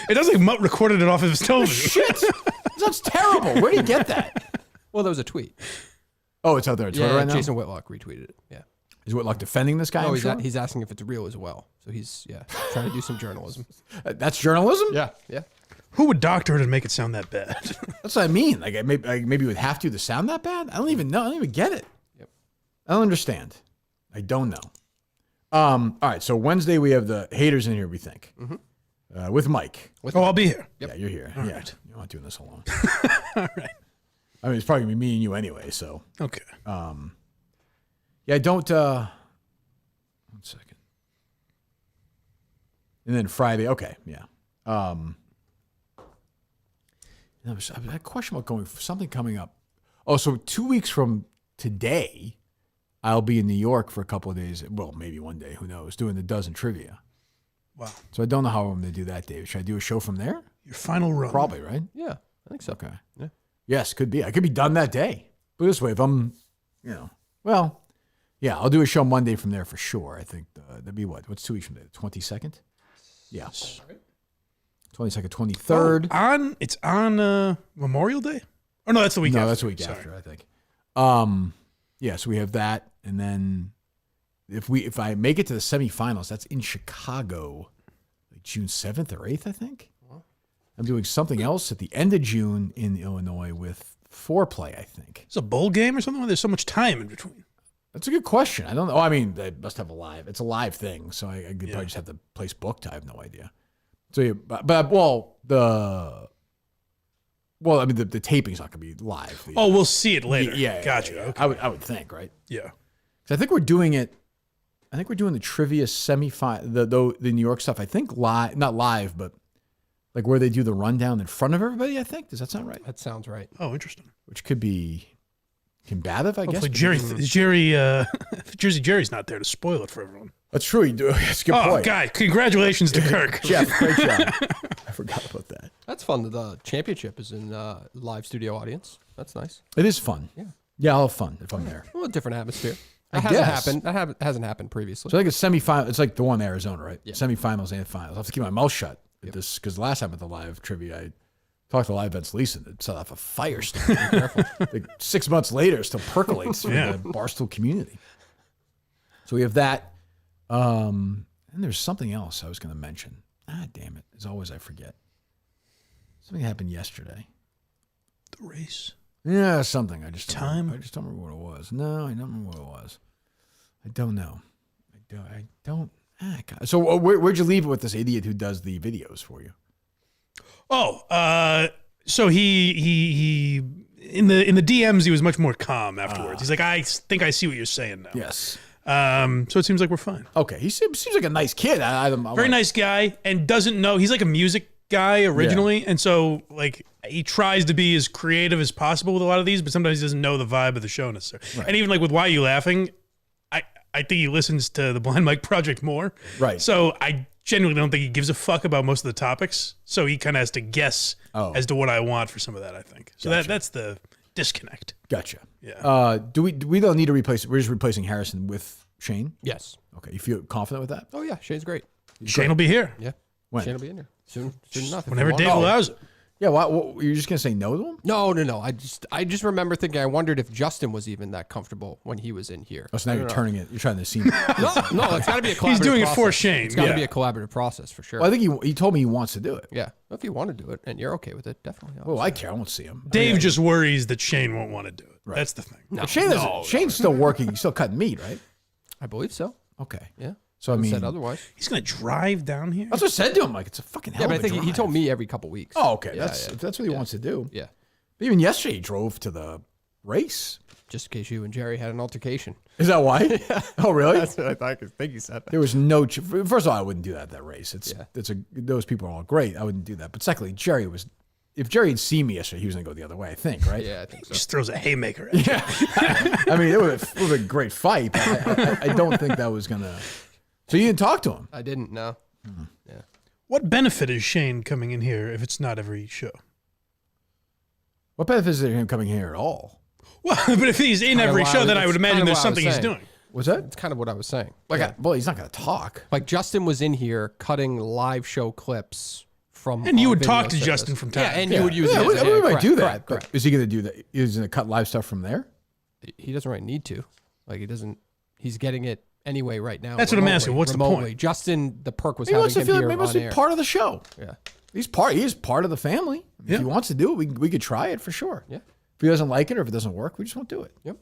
It doesn't like Mutt recorded it off of his television. Shit! That's terrible. Where did you get that? Well, there was a tweet. Oh, it's out there on Twitter Yeah, right now? Jason Whitlock retweeted it. Yeah. Is Whitlock defending this guy? No, I'm he's, sure? he's asking if it's real as well. So he's trying to do some journalism. That's journalism? Yeah. Who would doctor it and make it sound that bad? That's what I mean. Like maybe you would have to sound that bad? I don't even know. I don't even get it. Yep. I don't understand. I don't know. All right, so Wednesday we have the haters in here, we think. With Mike. I'll be here. Yeah, you're here. All yeah. right. You're not doing this alone. All right. I mean, it's probably going to be me and you anyway, so. Okay. Yeah, don't. 1 second. And then Friday, okay, yeah. I had a question about something coming up. Oh, so 2 weeks from today, I'll be in New York for a couple of days. Well, maybe one day, who knows, doing the Dozen Trivia. Wow. So I don't know how I'm going to do that, Dave. Should I do a show from there? Your final run. Probably, right? Yeah, I think so. Okay. Yeah. Yes, could be. I could be done that day. But this way, if I'm, well, yeah, I'll do a show Monday from there for sure. I think that'd be what? What's 2 weeks from there? 22nd? Yeah. 22nd, 23rd. It's on Memorial Day? Oh, no, that's the week after. No, that's the week Sorry. after, I think. Yeah, so we have that. And then if I make it to the semifinals, that's in Chicago, like June 7th or 8th, I think. I'm doing something else at the end of June in Illinois with foreplay, I think. It's a bowl game or something where there's so much time in between. That's a good question. I don't know. I mean, they must have it's a live thing, so I could probably just have the place booked. I have no idea. So, I mean, the taping's not going to be live. We'll see it later. Yeah. Gotcha. Yeah. Okay. I would think, right? Yeah. So I think we're doing it. I think we're doing the trivia semifinal, the New York stuff. I think live, not live, but like where they do the rundown in front of everybody. I think. Does that sound right? That sounds right. Oh, interesting. Which could be combative, I guess. Jersey Jerry's not there to spoil it for everyone. That's true. That's a good point. Oh, God, congratulations to Kirk. Jeff, great job. I forgot about that. That's fun. The championship is in live studio audience. That's nice. It is fun. Yeah, I'll have fun if I'm there. Well, a different atmosphere. I That hasn't guess. happened. That hasn't happened previously. So I think it's semifinal. It's like the one in Arizona, right? Yeah. Semifinals and finals. I have to keep my mouth shut at this because last time at the live trivia, I talked to live events Lisa and it set off a firestorm. Like 6 months later, it still percolates through the Barstool community. So we have that. And there's something else I was going to mention. Damn it. As always, I forget. Something happened yesterday. The race. Yeah, something. I just Time? I just don't remember what it was. No, I don't remember what it was. I don't know. I don't. God. So where'd you leave it with this idiot who does the videos for you? Oh, so he in the DMs he was much more calm afterwards. He's like, I think I see what you're saying now. Yes. So it seems like we're fine. Okay. He seems like a nice kid. Very nice guy, and doesn't know. He's like a music guy originally, and so like he tries to be as creative as possible with a lot of these, but sometimes he doesn't know the vibe of the show necessarily. Right. And even like with Why You Laughing, I think he listens to the Blind Mike Project more. Right. So I genuinely don't think he gives a fuck about most of the topics. So he kind of has to guess as to what I want for some of that, I think. So that's the disconnect. Gotcha. Yeah. Do we don't need to replace? We're just replacing Harrison with Shane. Yes. Okay. You feel confident with that? Oh yeah, Shane's great. Shane will be here. Yeah. When? Shane will be in here soon enough. Whenever Dave allows it. Yeah. What, you're just gonna say no to him? No. I just remember thinking. I wondered if Justin was even that comfortable when he was in here. Oh, so now you're turning it. You're trying to see. No, it's got to be a collaborative. He's doing it for process. Shane. It's got to be a collaborative process for sure. Well, I think he told me he wants to do it. Yeah. Well, if you want to do it and you're okay with it, definitely. Well, I care. I won't see him. Dave just worries that Shane won't want to do it. Right. That's the thing. No, Shane's still working. He's still cutting meat, right? I believe so. Okay. Yeah. So I Who mean, said otherwise. He's gonna drive down here. That's what I said to him. Like it's a fucking hell Yeah, but I of a think he drive. told me every couple weeks. Oh, okay. Yeah, If that's what he wants to do. Yeah. But even yesterday, he drove to the race. Just in case you and Jerry had an altercation. Is that why? Oh, really? That's what I think he said. There was no. First of all, I wouldn't do that at that race. Those people are all great. I wouldn't do that. But secondly, Jerry was. If Jerry had seen me yesterday, he was gonna go the other way. I think, right? Yeah, I think so. Just throws a haymaker at you. I mean, it would have been a great fight. But I don't think that was gonna. So you didn't talk to him? I didn't. No. Yeah. What benefit is Shane coming in here if it's not every show? What benefit is there him coming here at all? Well, but if he's in every show, then I would imagine there's something he's doing. Was that? It's kind of what I was saying. Well, he's not gonna talk. Like Justin was in here cutting live show clips from. And you our would video talk to service. Justin from time. Yeah, and you would use. Yeah, it. we might do that. Correct. Is he gonna do that? Is he gonna cut live stuff from there? He doesn't really need to. Like he doesn't. He's getting it anyway right now. That's what I'm asking. What's the point? Justin, the perk was He wants to having feel him like here he wants on to air. be part of the show. Yeah. He is part of the family. If he wants to do it, we could try it for sure. Yeah. If he doesn't like it or if it doesn't work, we just won't do it. Yep.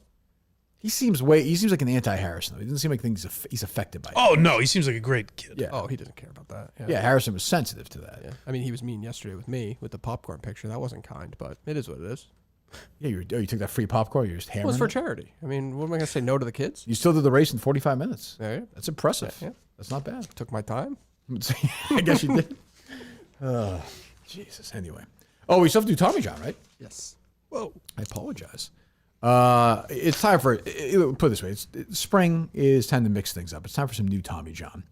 He seems like an anti-Harrison. He doesn't seem like he's affected by it. Oh no, he seems like a great kid. Yeah. Oh, he doesn't care about that. Yeah, Harrison was sensitive to that. Yeah. I mean, he was mean yesterday with me with the popcorn picture. That wasn't kind, but it is what it is. Yeah, you took that free popcorn. You're just hammering. Well, it's for it? charity. I mean, what am I going to say no to the kids? You still did the race in 45 minutes. Yeah. That's impressive. Yeah. That's not bad. Took my time. I guess you did. Jesus. Anyway. Oh, we still have to do Tommy John, right? Yes. Whoa. I apologize. It's time for, put it this way, spring is time to mix things up. It's time for some new Tommy John.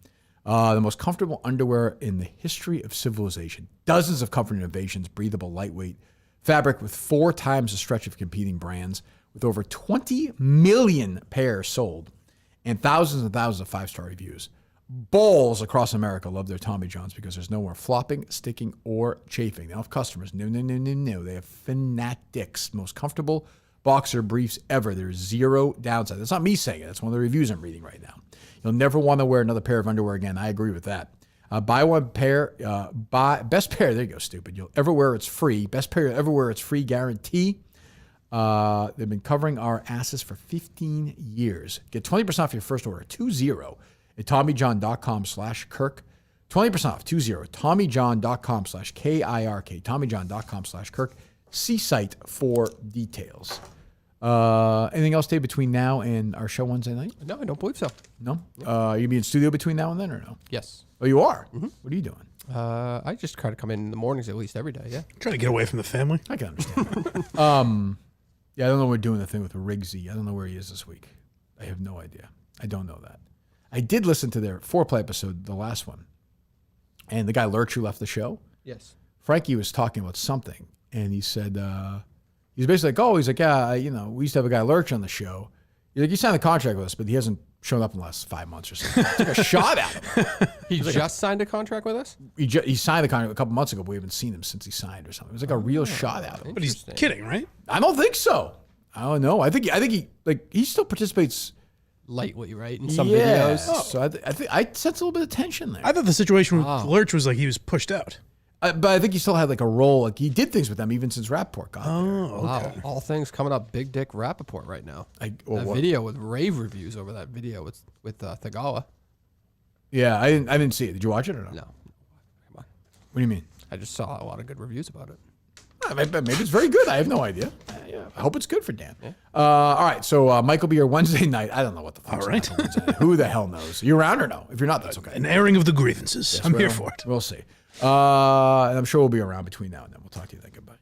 The most comfortable underwear in the history of civilization. Dozens of comfort innovations, breathable, lightweight fabric with 4 times the stretch of competing brands, with over 20 million pairs sold and thousands of 5-star reviews. Balls across America love their Tommy Johns because there's no more flopping, sticking, or chafing. They don't have customers. No. They have fanatics. Most comfortable boxer briefs ever. There's zero downside. That's not me saying it. That's one of the reviews I'm reading right now. You'll never want to wear another pair of underwear again. I agree with that. Buy one pair, buy best pair. There you go, stupid. You'll ever wear, it's free. Best pair you'll ever wear, it's free guarantee. They've been covering our asses for 15 years. Get 20% off your first order, 20 at TommyJohn.com/Kirk. 20% off, 20, TommyJohn.com/KIRK, TommyJohn.com/Kirk. See site for details. Anything else, Dave, between now and our show Wednesday night? No, I don't believe so. No? You be in studio between now and then or no? Yes. Oh, you are? Mm-hmm. What are you doing? I just try to come in the mornings at least every day, yeah. Trying to get away from the family. I can understand that. Yeah, I don't know what we're doing the thing with Riggsy. I don't know where he is this week. I have no idea. I don't know that. I did listen to their foreplay episode, the last one. And the guy Lurch who left the show. Yes. Frankie was talking about something, and he said, he's basically like, yeah, we used to have a guy Lurch on the show. He's like, he signed the contract with us, but he hasn't shown up in the last 5 months or something. I took a shot at him. He just signed a contract with us? He signed the contract a couple months ago, but we haven't seen him since he signed or something. It was like a real shot at him. But he's kidding, right? I don't think so. I don't know. I think he still participates lightly, right? In some videos. Oh. So I think I sense a little bit of tension there. I thought the situation with Lurch was like he was pushed out. But I think he still had like a role. Like he did things with them even since Rappaport got there. Wow. All things coming up. Big Dick Rappaport right now. Video with rave reviews over that video with Thagala. Yeah, I didn't see it. Did you watch it or no? No. Come on. What do you mean? I just saw a lot of good reviews about it. Maybe it's very good. I have no idea. I hope it's good for Dan. Yeah. All right, so Mike will be here Wednesday night. I don't know what the fuck's all right. Who the hell knows? You around or no? If you're not, that's okay. An airing of the grievances. Yes, I'm here for it. We'll see. And I'm sure we'll be around between now and then. We'll talk to you then. Goodbye.